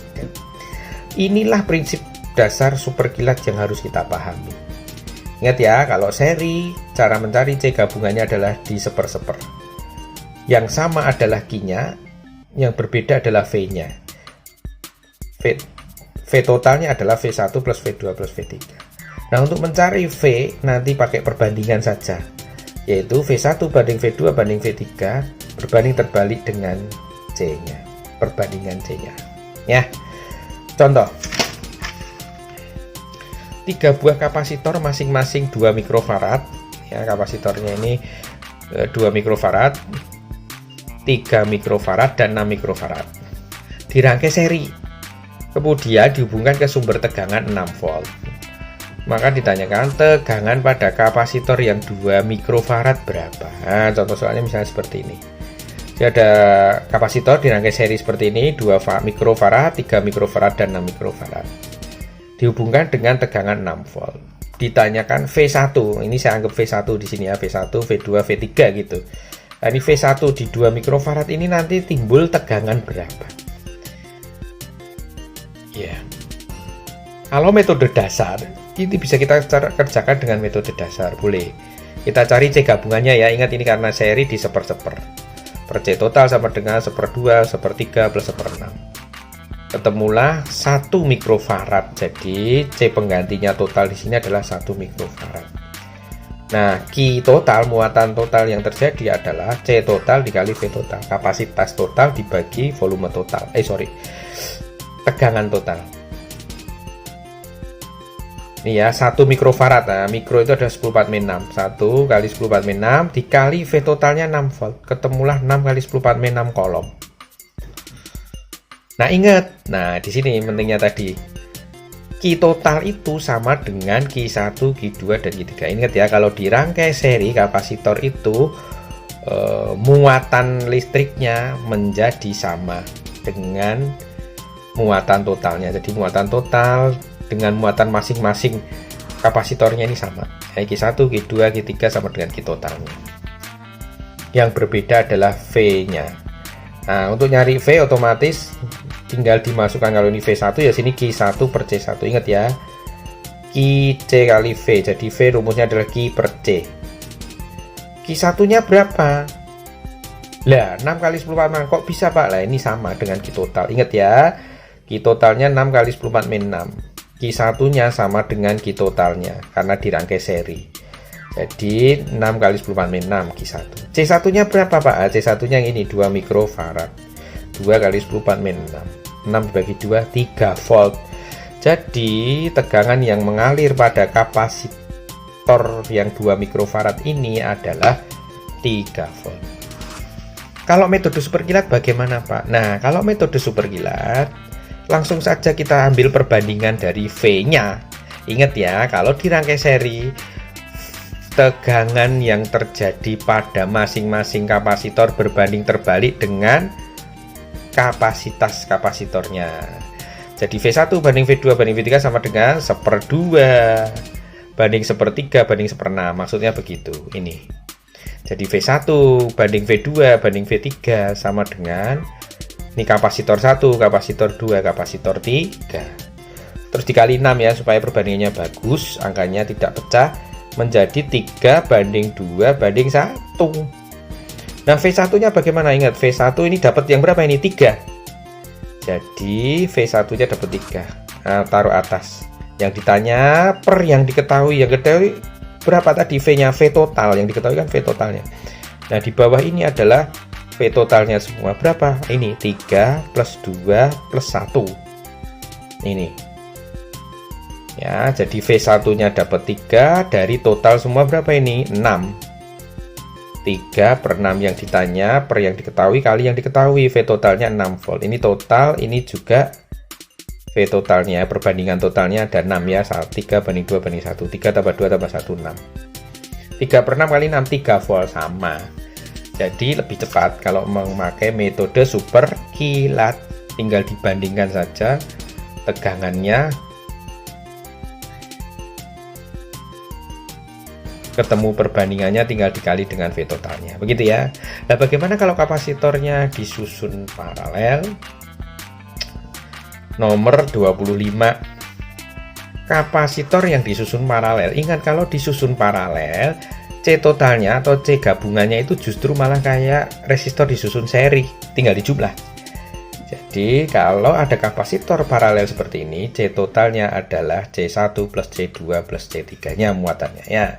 Speaker 1: Inilah prinsip dasar superkilat yang harus kita pahami. Ingat ya, kalau seri, cara mencari C gabungannya adalah di seper-seper. Yang sama adalah Q-nya, yang berbeda adalah V-nya. V totalnya adalah V1 plus V2 plus V3. Nah, untuk mencari V, nanti pakai perbandingan saja, yaitu V1 banding V2 banding V3 berbanding terbalik dengan C-nya, perbandingan C-nya. Ya, contoh. 3 buah kapasitor masing-masing 2 mikrofarad. Ya, kapasitornya ini 2 mikrofarad, 3 mikrofarad dan 6 mikrofarad. Dirangkai seri. Kemudian dihubungkan ke sumber tegangan 6 volt. Maka ditanyakan tegangan pada kapasitor yang 2 mikrofarad berapa. Nah, contoh soalnya misalnya seperti ini. Jadi ada kapasitor dirangkai seri seperti ini, 2 mikrofarad, 3 mikrofarad dan 6 mikrofarad. Dihubungkan dengan tegangan 6 volt. Ditanyakan V1, ini saya anggap V1 di sini ya, V1, V2, V3 gitu. Nah, ini V1 di 2 mikrofarad ini nanti timbul tegangan berapa? Ya. Kalau metode dasar, ini bisa kita kerjakan dengan metode dasar, boleh. Kita cari C gabungannya ya, ingat ini karena seri di seper-seper. Per C total sama dengan 1/2, 1/3 plus 1/6. Ketemulah 1 mikrofarad. Jadi C penggantinya total di sini adalah 1 mikrofarad. Nah, Q total, muatan total yang terjadi adalah C total dikali V total. Kapasitas total dibagi volume total. Tegangan total. Ini ya, 1 mikrofarad. Nah, mikro itu ada 10⁻6. 1 kali 10⁻6 dikali V totalnya 6 volt. Ketemulah 6 kali 10⁻6 kolom. Nah, ingat. Nah, di sini pentingnya tadi. Q total itu sama dengan Q1, Q2 dan Q3. Ingat ya, kalau dirangkai seri kapasitor itu muatan listriknya menjadi sama dengan muatan totalnya. Jadi muatan total dengan muatan masing-masing kapasitornya ini sama. Q1, Q2, Q3 sama dengan Q totalnya. Yang berbeda adalah V-nya. Nah, untuk nyari V otomatis tinggal dimasukkan, kalau ini V1 ya sini Q1 per C1. Ingat ya, Q C kali V. Jadi V rumusnya adalah Q per C. Q1 nya berapa? Lah, 6 kali 10⁻6. Kok bisa Pak? Lah, ini sama dengan Q total. Ingat ya, Q totalnya 6 kali 10⁻6. Q1 nya sama dengan Q totalnya karena dirangkai seri. Jadi 6 kali 10⁻6 Q1. C1 nya berapa Pak? C1 nya yang ini 2 mikrofarad. 2 kali 10⁻6. 6 dibagi 2, 3 volt. Jadi tegangan yang mengalir pada kapasitor yang 2 mikrofarad ini adalah 3 volt. Kalau metode superkilat bagaimana Pak? Nah, kalau metode superkilat langsung saja kita ambil perbandingan dari V-nya. Ingat ya, kalau dirangkai seri, tegangan yang terjadi pada masing-masing kapasitor berbanding terbalik dengan kapasitas kapasitornya. Jadi V1 banding V2 banding V3 sama dengan 1/2 banding 1/3 banding 1/6. Maksudnya begitu ini. Jadi V1 banding V2 banding V3 sama dengan ini kapasitor 1, kapasitor 2, kapasitor 3. Terus dikali 6 ya, supaya perbandingannya bagus, angkanya tidak pecah, menjadi 3 banding 2 banding 1. Nah, V1 nya bagaimana? Ingat, V1 ini dapat yang berapa ini? 3. Jadi V1 nya dapat 3. Nah, taruh atas. Yang ditanya per yang diketahui. Yang diketahui berapa tadi V nya? V total. Yang diketahui kan V totalnya. Nah, di bawah ini adalah V totalnya semua berapa? Ini 3 plus 2 plus 1. Ini. Ya, jadi V1-nya dapat 3 dari total semua berapa ini? 6. 3 per 6 yang ditanya per yang diketahui kali yang diketahui. V totalnya 6 volt. Ini total, ini juga V totalnya, perbandingan totalnya ada 6 ya. 3 banding 2 banding 1. 3 tambah 2 tambah 1, 6. 3 per 6 kali 6, 3 volt, sama. Jadi lebih cepat kalau memakai metode super kilat. Tinggal dibandingkan saja tegangannya, ketemu perbandingannya, tinggal dikali dengan V totalnya. Begitu ya. Nah, bagaimana kalau kapasitornya disusun paralel? Nomor 25. Kapasitor yang disusun paralel. Ingat, kalau disusun paralel, C totalnya atau C gabungannya itu justru malah kayak resistor disusun seri, tinggal dijumlah. Jadi kalau ada kapasitor paralel seperti ini, C totalnya adalah C1 plus C2 plus C3 nya muatannya ya.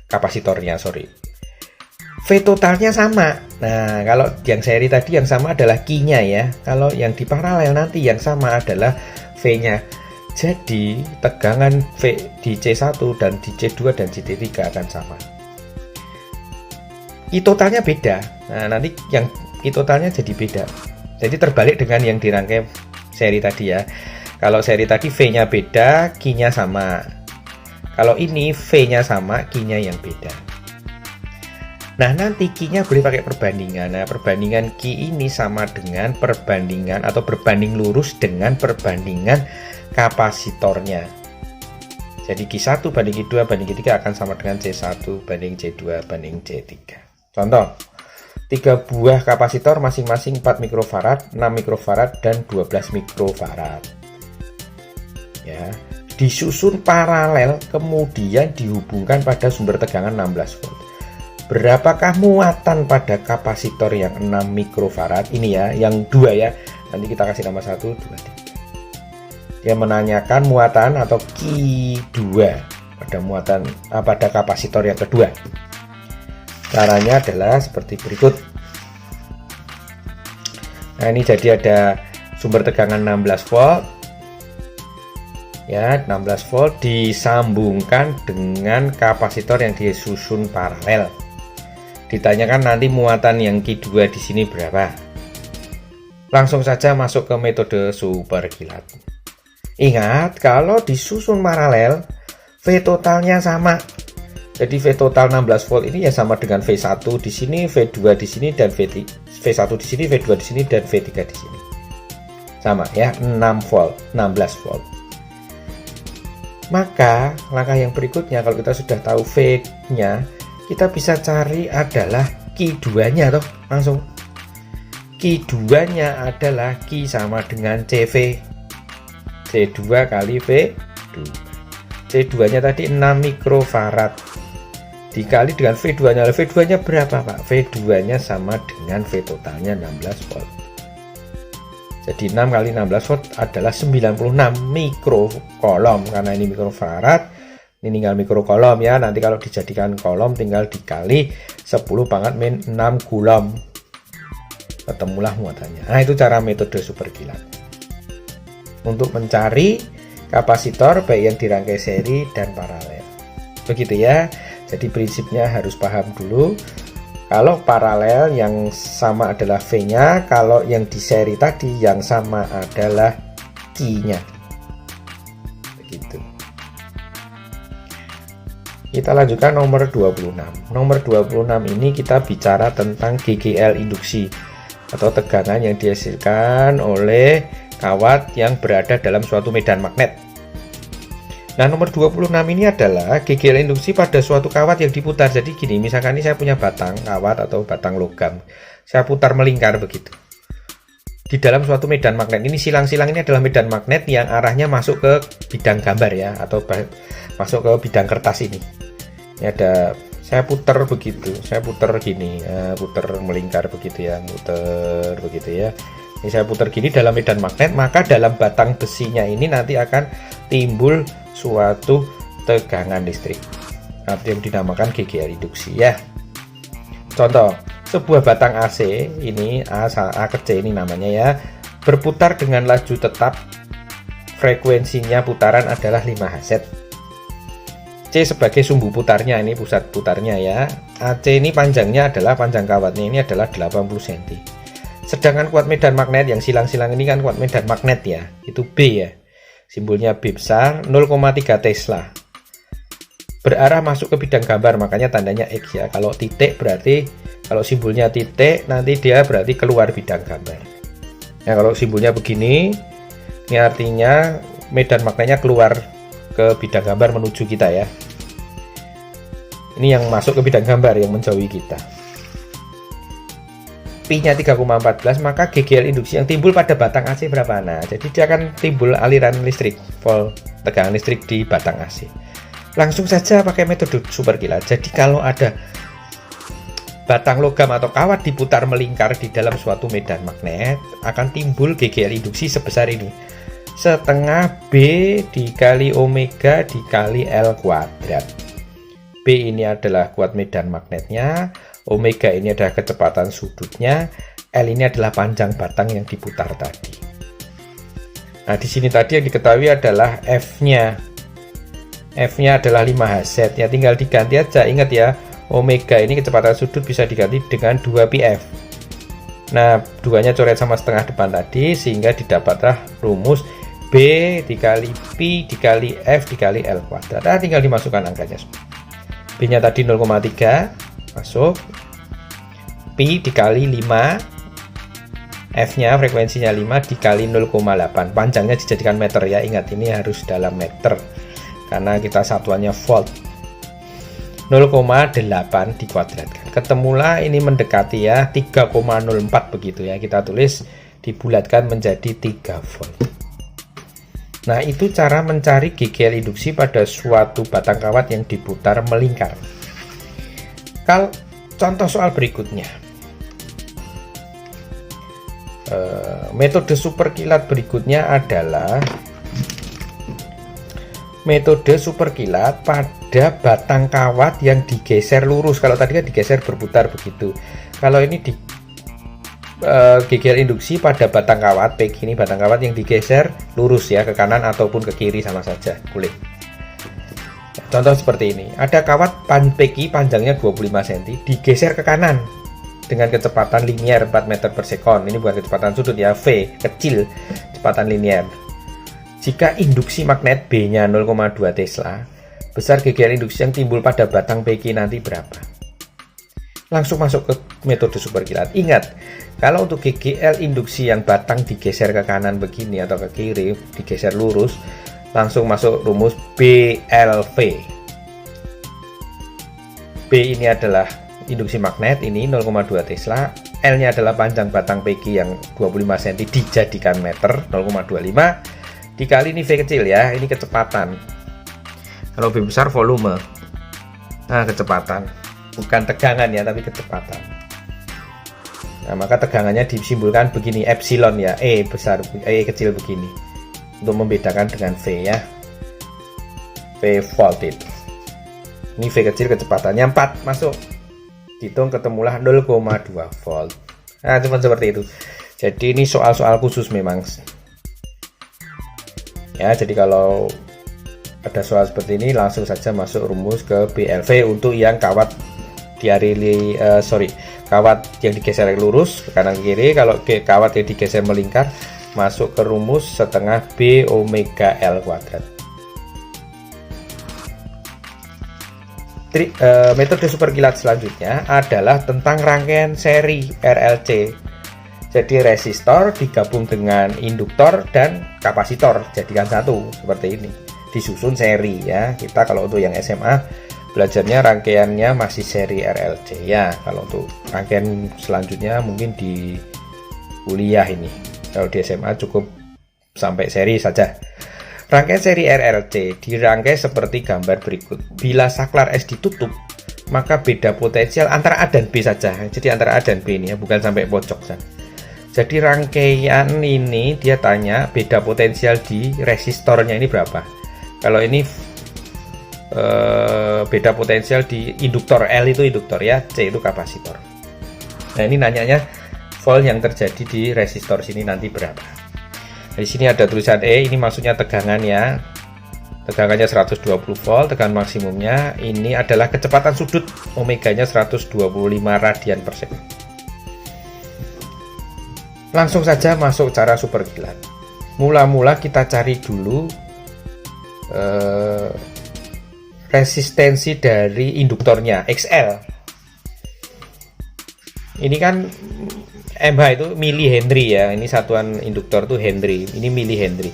Speaker 1: Kapasitornya, sorry. V totalnya sama. Nah, kalau yang seri tadi yang sama adalah Q-nya ya. Kalau yang di paralel nanti yang sama adalah V-nya. Jadi tegangan V di C1 dan di C2 dan C3 akan sama. I totalnya beda. Nah, nanti yang I totalnya jadi beda. Jadi terbalik dengan yang dirangkai seri tadi ya. Kalau seri tadi V-nya beda, Q-nya sama. Kalau ini V-nya sama, Q-nya yang beda. Nah, nanti Q-nya boleh pakai perbandingan. Nah, perbandingan Q ini sama dengan perbandingan atau berbanding lurus dengan perbandingan kapasitornya. Jadi Q1 banding Q2 banding Q3 akan sama dengan C1 banding C2 banding C3. Contoh, 3 buah kapasitor masing-masing 4 mikrofarad, 6 mikrofarad, dan 12 mikrofarad. Ya, disusun paralel kemudian dihubungkan pada sumber tegangan 16 volt. Berapakah muatan pada kapasitor yang 6 mikrofarad? Ini ya, yang 2 ya. Nanti kita kasih nama 1, 2, 3. Dia menanyakan muatan atau Q2 pada muatan pada kapasitor yang kedua. Caranya adalah seperti berikut. Nah, ini jadi ada sumber tegangan 16 volt. Ya, 16 volt disambungkan dengan kapasitor yang disusun paralel. Ditanyakan nanti muatan yang Q2 di sini berapa. Langsung saja masuk ke metode super kilat. Ingat, kalau disusun paralel, V totalnya sama. Jadi V total 16 volt ini ya sama dengan V1 di sini, V2 di sini, dan V1 di sini, V2 di sini, dan V3 di sini. Sama ya, 6 volt, 16 volt. Maka langkah yang berikutnya kalau kita sudah tahu V-nya, kita bisa cari adalah Q2-nya toh, langsung. Q2-nya adalah Q sama dengan CV. C2 kali V2. C2-nya tadi 6 mikrofarad. Dikali dengan V2-nya. V2-nya berapa, Pak? V2-nya sama dengan V totalnya 16 volt. Jadi 6 kali 16 volt adalah 96 mikrokolom. Karena ini mikrofarad, ini tinggal mikrokolom ya. Nanti kalau dijadikan kolom tinggal dikali 10 pangkat min 6 kulom. Ketemulah muatannya. Nah, itu cara metode super kilat. Untuk mencari kapasitor baik yang dirangkai seri dan paralel. Begitu ya. Jadi prinsipnya harus paham dulu. Kalau paralel yang sama adalah V-nya, kalau yang di seri tadi yang sama adalah Q-nya. Begitu. Kita lanjutkan nomor 26. Nomor 26 ini kita bicara tentang GGL induksi atau tegangan yang dihasilkan oleh kawat yang berada dalam suatu medan magnet. Nah, nomor 26 ini adalah GGL induksi pada suatu kawat yang diputar. Jadi gini, misalkan ini saya punya batang kawat atau batang logam. Saya putar melingkar begitu. Di dalam suatu medan magnet, ini silang-silang ini adalah medan magnet yang arahnya masuk ke bidang gambar ya, atau masuk ke bidang kertas ini. Ini ada, saya putar begitu, saya putar gini, putar melingkar begitu ya, muter begitu ya. Ini saya putar gini dalam medan magnet, maka dalam batang besinya ini nanti akan timbul suatu tegangan listrik, atau yang dinamakan GGL induksi ya. Contoh, sebuah batang AC, ini A ke C ini namanya ya, berputar dengan laju tetap, frekuensinya putaran adalah 5 Hz. C sebagai sumbu putarnya, ini pusat putarnya ya. AC ini panjangnya adalah, panjang kawatnya ini adalah 80 cm. Sedangkan kuat medan magnet yang silang-silang ini kan kuat medan magnet ya, itu B ya. Simbolnya B besar, 0,3 Tesla. Berarah masuk ke bidang gambar, makanya tandanya X ya. Kalau titik berarti, kalau simbolnya titik nanti dia berarti keluar bidang gambar. Nah, kalau simbolnya begini, ini artinya medan magnetnya keluar ke bidang gambar menuju kita ya. Ini yang masuk ke bidang gambar, yang menjauhi kita. Pi-nya 3,14, maka GGL induksi yang timbul pada batang AC berapa? Nah, jadi dia akan timbul aliran listrik, volt tegangan listrik di batang AC. Langsung saja pakai metode superkilat. Jadi kalau ada batang logam atau kawat diputar melingkar di dalam suatu medan magnet, akan timbul GGL induksi sebesar ini. Setengah B dikali omega dikali L kuadrat. B ini adalah kuat medan magnetnya, omega ini adalah kecepatan sudutnya, L ini adalah panjang batang yang diputar tadi. Nah, di sini tadi yang diketahui adalah F-nya. F-nya adalah 5 Hz, ya tinggal diganti aja. Ingat ya, omega ini kecepatan sudut bisa diganti dengan 2 πf. Nah, 2-nya coret sama setengah depan tadi, sehingga didapatlah rumus B dikali Pi dikali F dikali L kuadrat. Nah, tinggal dimasukkan angkanya. B-nya tadi 0,3, masuk. Pi dikali 5, F-nya frekuensinya 5 dikali 0,8. Panjangnya dijadikan meter ya, ingat ini harus dalam meter. Karena kita satuannya volt. 0,8 dikuadratkan. Ketemulah ini mendekati ya 3,04 begitu ya. Kita tulis dibulatkan menjadi 3 volt. Nah, itu cara mencari GGL induksi pada suatu batang kawat yang diputar melingkar. Contoh soal berikutnya. Metode superkilat berikutnya adalah metode superkilat pada batang kawat yang digeser lurus. Kalau tadi kan digeser berputar begitu. Kalau ini di GGL induksi pada batang kawat, PG ini batang kawat yang digeser lurus ya, ke kanan ataupun ke kiri sama saja, boleh. Contoh seperti ini. Ada kawat PG panjangnya 25 cm digeser ke kanan dengan kecepatan linier 4 meter per sekon. Ini bukan kecepatan sudut ya, V kecil, kecepatan linier. Jika induksi magnet B-nya 0,2 Tesla, besar GGL induksi yang timbul pada batang PG nanti berapa? Langsung masuk ke metode superkilat. Ingat, kalau untuk GGL induksi yang batang digeser ke kanan begini atau ke kiri, digeser lurus, langsung masuk rumus BLV. B ini adalah induksi magnet, ini 0,2 Tesla. L-nya adalah panjang batang PG yang 25 cm dijadikan meter, 0,25. Dikali ini V kecil ya, ini kecepatan. Kalau V besar volume. Nah, kecepatan. Bukan tegangan ya, tapi kecepatan. Nah, maka tegangannya disimbolkan begini, epsilon ya, E besar, E kecil begini. Untuk membedakan dengan V ya. V volt itu. Ini V kecil kecepatannya 4, masuk. Hitung ketemulah 0,2 volt. Nah, cuma seperti itu. Jadi ini soal-soal khusus memang. Ya, jadi kalau ada soal seperti ini langsung saja masuk rumus ke BLV untuk yang kawat kawat yang digeser lurus ke kanan ke kiri. Kalau kawat yang digeser melingkar masuk ke rumus setengah B omega L kuadrat. Metode superkilat selanjutnya adalah tentang rangkaian seri RLC. Jadi resistor digabung dengan induktor dan kapasitor jadikan satu seperti ini, disusun seri ya. Kita kalau untuk yang SMA belajarnya rangkaiannya masih seri RLC ya. Kalau untuk rangkaian selanjutnya mungkin di kuliah ini. Kalau di SMA cukup sampai seri saja. Rangkaian seri RLC dirangkai seperti gambar berikut. Bila saklar S ditutup, maka beda potensial antara A dan B saja. Jadi antara A dan B ini ya, bukan sampai pojok saja. Jadi rangkaian ini dia tanya beda potensial di resistornya ini berapa. Kalau ini beda potensial di induktor. L itu induktor ya, C itu kapasitor. Nah, ini nanyanya volt yang terjadi di resistor sini nanti berapa. Di sini ada tulisan E, ini maksudnya tegangan ya. Tegangannya 120 volt, tegangan maksimumnya ini adalah kecepatan sudut, omeganya 125 radian per second. Langsung saja masuk cara super kilat. Mula-mula kita cari dulu resistensi dari induktornya, XL. Ini kan mH itu milihenry ya, ini satuan induktor tuh Henry, ini milihenry.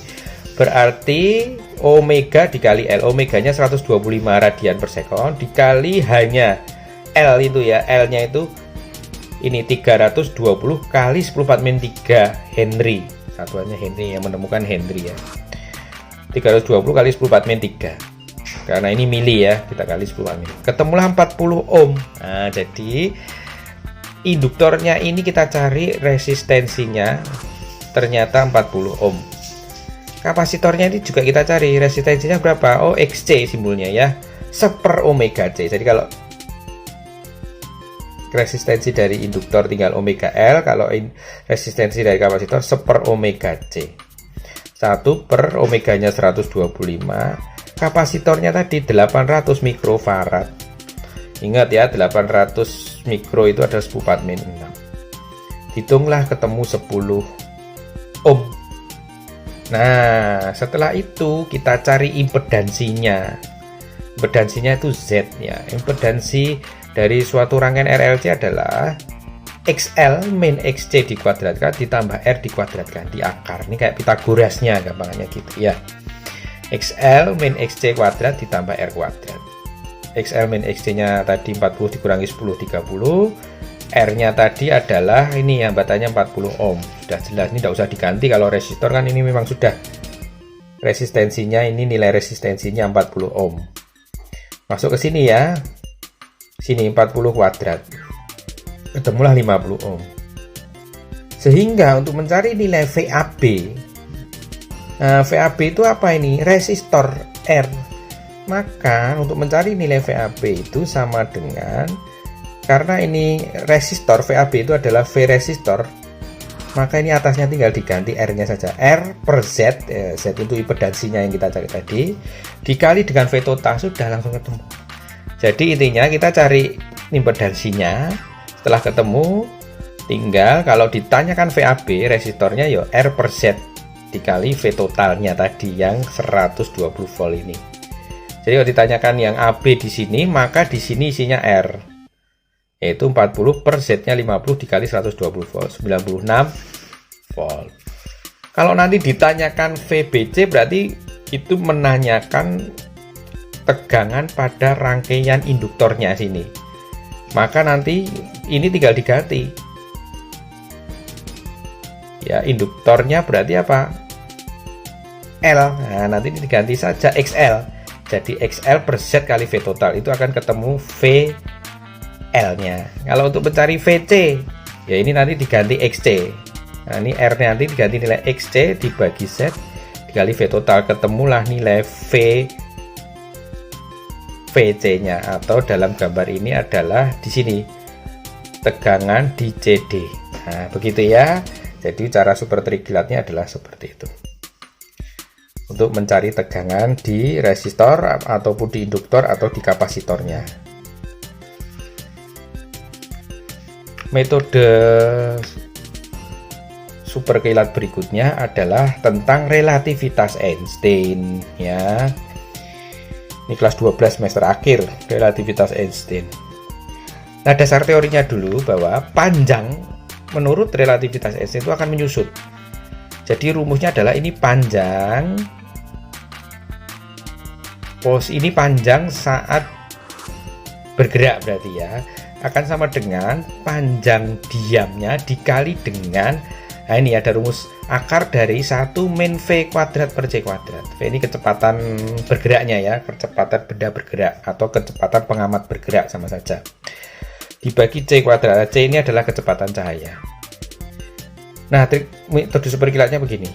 Speaker 1: Berarti omega dikali L, omeganya 125 radian per second, dikali hanya L itu ya, L-nya itu ini 320 kali 10⁻³ Henry, satuannya Henry yang menemukan Henry ya. 320 kali 10⁻³. Karena ini mili ya, kita kali 10 ketemulah 40 ohm. Nah, jadi induktornya ini kita cari resistensinya, ternyata 40 ohm. Kapasitornya ini juga kita cari resistensinya berapa. Oh, XC simbolnya ya, 1/omega omega C. Jadi kalau resistensi dari induktor tinggal omega L, kalau resistensi dari kapasitor 1/omega omega C. 1/omeganya 125. Kapasitornya tadi 800 mikrofarad. Ingat ya, 800 mikro itu adalah 10⁻⁶. Hitunglah ketemu 10 ohm. Nah, setelah itu kita cari impedansinya. Impedansinya itu Z ya. Impedansi dari suatu rangkaian RLC adalah XL min XC dikuadratkan ditambah R dikuadratkan di akar. Ini kayak Pitagorasnya gampangnya gitu ya. XL min XC kuadrat ditambah R kuadrat. XL min XC nya tadi 40 dikurangi 10 30. R nya tadi adalah ini hambatannya 40 ohm. Sudah jelas, ini tidak usah diganti. Kalau resistor kan ini memang sudah resistensinya, ini nilai resistensinya 40 ohm. Masuk ke sini ya, sini 40 kuadrat, ketemulah 50 ohm. Sehingga untuk mencari nilai VAB, VAB itu apa ini? Resistor R. Maka untuk mencari nilai VAB itu sama dengan, karena ini resistor, VAB itu adalah V resistor, maka ini atasnya tinggal diganti R-nya saja. R per Z, Z itu impedansinya yang kita cari tadi, dikali dengan V total, sudah langsung ketemu. Jadi intinya kita cari impedansinya, setelah ketemu, tinggal kalau ditanyakan VAB, resistornya ya R per Z, dikali V totalnya tadi yang 120 volt ini. Jadi kalau ditanyakan yang AB di sini, maka di sini isinya R, yaitu 40 per Z-nya 50 dikali 120 volt, 96 volt. Kalau nanti ditanyakan VBC, berarti itu menanyakan tegangan pada rangkaian induktornya sini. Maka nanti ini tinggal diganti. Ya, induktornya berarti apa? L. Nah, nanti diganti saja XL. Jadi XL per Z kali V total, itu akan ketemu V L-nya. Kalau untuk mencari VC, ya ini nanti diganti XC. Nah, ini R-nya nanti diganti nilai XC dibagi Z dikali V total, ketemulah nilai VC-nya, atau dalam gambar ini adalah di sini tegangan di CD. Nah, begitu ya. Jadi cara super trikilatnya adalah seperti itu. Untuk mencari tegangan di resistor ataupun di induktor atau di kapasitornya. Metode super kilat berikutnya adalah tentang relativitas Einstein ya. Ini kelas 12 semester akhir, relativitas Einstein. Nah, dasar teorinya dulu bahwa panjang menurut relativitas Einstein itu akan menyusut. Jadi rumusnya adalah ini panjang, ini panjang saat bergerak berarti ya, akan sama dengan panjang diamnya dikali dengan, nah ini ada rumus akar dari 1 min V kuadrat per C kuadrat. V ini kecepatan bergeraknya ya, kecepatan benda bergerak atau kecepatan pengamat bergerak sama saja, dibagi C kuadrat. C ini adalah kecepatan cahaya. Nah, metode super kilatnya begini.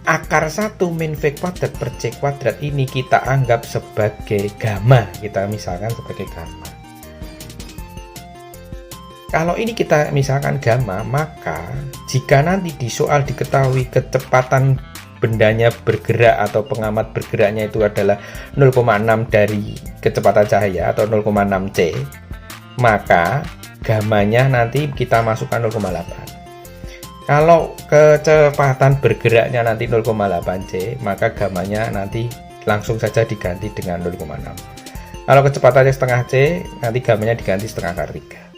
Speaker 1: akar 1 min V kuadrat per C kuadrat ini kita anggap sebagai gamma. Kita misalkan sebagai gamma. Kalau ini kita misalkan gamma, maka jika nanti di soal diketahui kecepatan bendanya bergerak atau pengamat bergeraknya itu adalah 0,6 dari kecepatan cahaya atau 0,6 C, maka gammanya nanti kita masukkan 0,8. Kalau kecepatan bergeraknya nanti 0,8 C, maka gammanya nanti langsung saja diganti dengan 0,6. Kalau kecepatannya setengah C, nanti gammanya diganti setengah akar 3.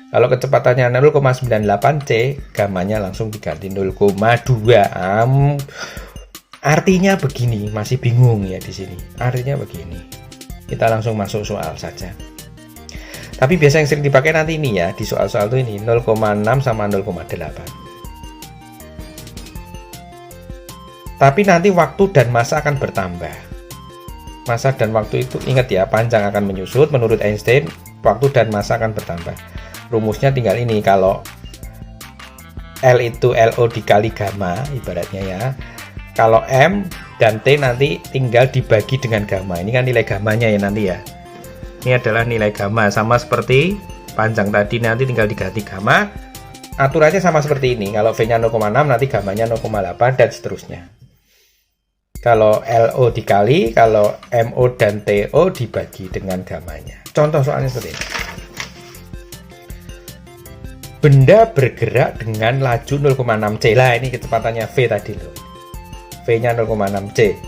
Speaker 1: Kalau kecepatannya 0,98 C, gammanya langsung diganti 0,2. Artinya begini, masih bingung ya di sini. Artinya begini. Kita langsung masuk soal saja. Tapi biasa yang sering dipakai nanti ini ya, di soal-soal itu ini 0,6 sama 0,8. Tapi nanti waktu dan masa akan bertambah. Masa dan waktu itu ingat ya, panjang akan menyusut. Menurut Einstein, waktu dan masa akan bertambah. Rumusnya tinggal ini, kalau L itu LO dikali gamma ibaratnya ya. Kalau M dan T nanti tinggal dibagi dengan gamma. Ini kan nilai gammanya ya nanti ya. Ini adalah nilai gamma, sama seperti panjang tadi, nanti tinggal diganti gamma. Aturannya sama seperti ini. Kalau V-nya 0,6 nanti gammanya 0,8 dan seterusnya. Kalau LO dikali, kalau MO dan TO dibagi dengan gammanya. Contoh soalnya seperti ini. Benda bergerak dengan laju 0,6 C. Lah ini kecepatannya V tadi loh. V-nya 0,6 C.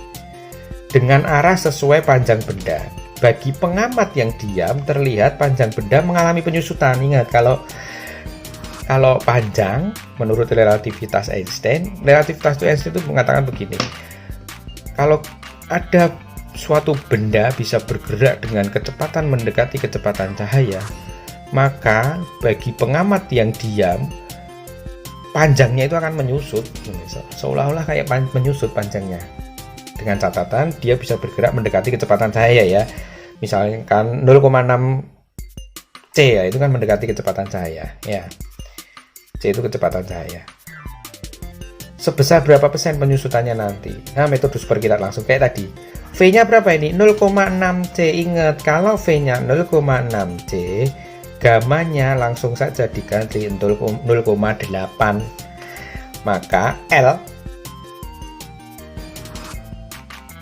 Speaker 1: Dengan arah sesuai panjang benda. Bagi pengamat yang diam, terlihat panjang benda mengalami penyusutan. Ingat, kalau panjang, menurut relativitas Einstein itu mengatakan begini. Kalau ada suatu benda bisa bergerak dengan kecepatan mendekati kecepatan cahaya, maka bagi pengamat yang diam, panjangnya itu akan menyusut, seolah-olah kayak menyusut panjangnya. Dengan catatan dia bisa bergerak mendekati kecepatan cahaya ya. Misalkan 0,6 C ya, itu kan mendekati kecepatan cahaya ya. C itu kecepatan cahaya. Sebesar berapa persen penyusutannya nanti? Nah, metode super kita langsung kayak tadi. V-nya berapa ini? 0,6 C. Ingat, kalau V-nya 0,6 C, gammanya langsung saja diganti 0,8. Maka L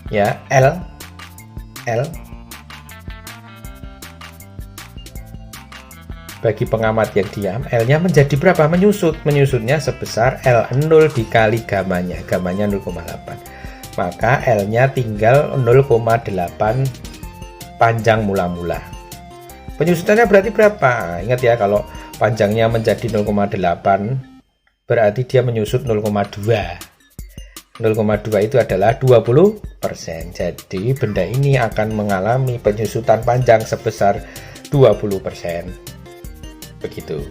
Speaker 1: ya, L bagi pengamat yang diam, L-nya menjadi berapa? Menyusutnya sebesar L0 dikali gammanya 0,8. Maka L-nya tinggal 0,8 panjang mula-mula. Penyusutannya berarti berapa? Ingat ya, kalau panjangnya menjadi 0,8 berarti dia menyusut 0,2. 0,2 itu adalah 20%. Jadi benda ini akan mengalami penyusutan panjang sebesar 20%. Begitu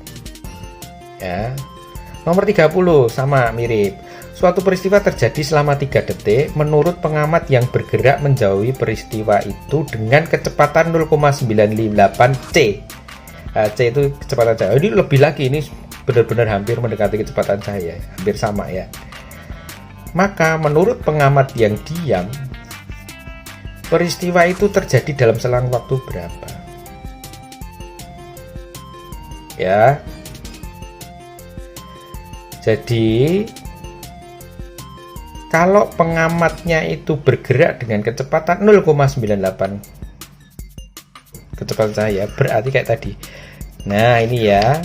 Speaker 1: ya. Nomor 30 sama mirip. Suatu peristiwa terjadi selama 3 detik. Menurut pengamat yang bergerak menjauhi peristiwa itu dengan kecepatan 0,98 C. C itu kecepatan cahaya. Ini lebih lagi, ini benar-benar hampir mendekati kecepatan cahaya, hampir sama ya. Maka menurut pengamat yang diam, peristiwa itu terjadi dalam selang waktu berapa? Ya, jadi kalau pengamatnya itu bergerak dengan kecepatan 0,98 kecepatan cahaya, berarti kayak tadi. Nah ini ya,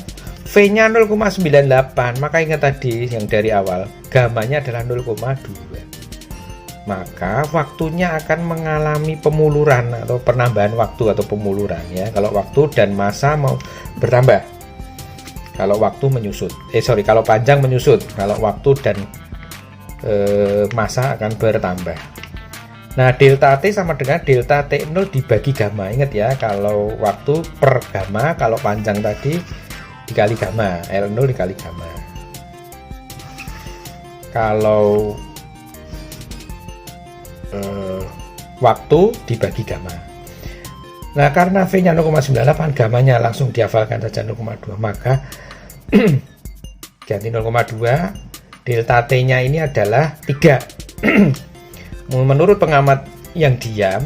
Speaker 1: V-nya 0,98, maka ingat tadi yang dari awal, gammanya adalah 0,2. Maka waktunya akan mengalami pemuluran atau penambahan waktu atau pemuluran ya. Kalau waktu dan massa mau bertambah. Kalau waktu menyusut, kalau panjang menyusut, kalau waktu dan massa akan bertambah. Nah, delta T sama dengan delta T0 dibagi gamma. Ingat ya, kalau waktu per gamma, kalau panjang tadi dikali gamma, L0 dikali gamma. Kalau waktu dibagi gamma. Nah, karena V-nya 0,98, gammanya langsung dihafalkan saja 0,2, maka ganti 0,2, delta T-nya ini adalah 3. Menurut pengamat yang diam,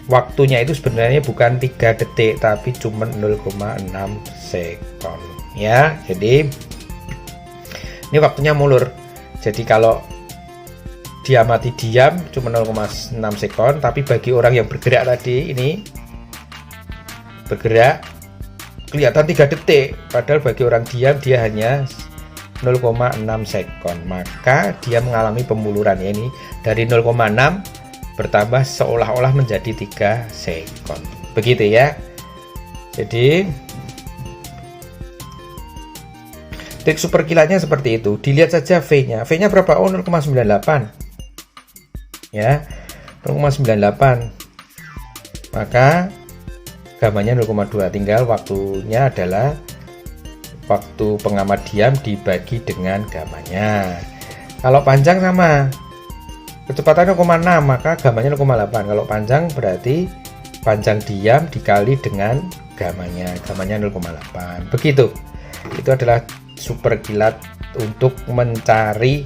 Speaker 1: waktunya itu sebenarnya bukan 3 detik tapi cuma 0,6 sekon ya. Jadi ini waktunya mulur. Jadi kalau dia mati diam cuma 0,6 sekon, tapi bagi orang yang bergerak tadi ini bergerak kelihatan 3 detik, padahal bagi orang diam dia hanya 0,6 sekon. Maka dia mengalami pemuluran ya, ini dari 0,6 bertambah seolah-olah menjadi 3 sekon. Begitu ya. Jadi trik super kilatnya seperti itu. Dilihat saja V-nya. V-nya berapa? Oh, 0,98. Ya. 0,98. Maka gamanya 0,2. Tinggal waktunya adalah waktu pengamat diam dibagi dengan gamanya. Kalau panjang sama. Kecepatan 0,6, maka gamanya 0,8. Kalau panjang berarti panjang diam dikali dengan gamanya. Gamanya 0,8. Begitu. Itu adalah super kilat untuk mencari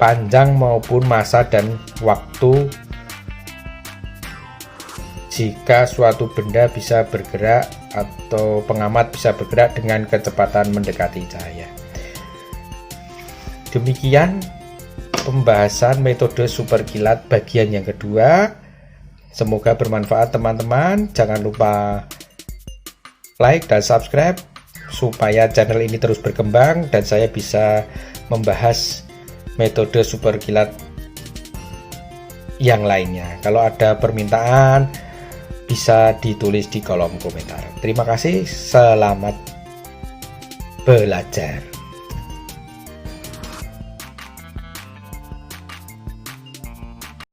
Speaker 1: panjang maupun masa dan waktu jika suatu benda bisa bergerak atau pengamat bisa bergerak dengan kecepatan mendekati cahaya. Demikian pembahasan metode super kilat bagian yang kedua. Semoga bermanfaat teman-teman. Jangan lupa like dan subscribe supaya channel ini terus berkembang dan saya bisa membahas metode super kilat yang lainnya. Kalau ada permintaan bisa ditulis di kolom komentar. Terima kasih, selamat belajar.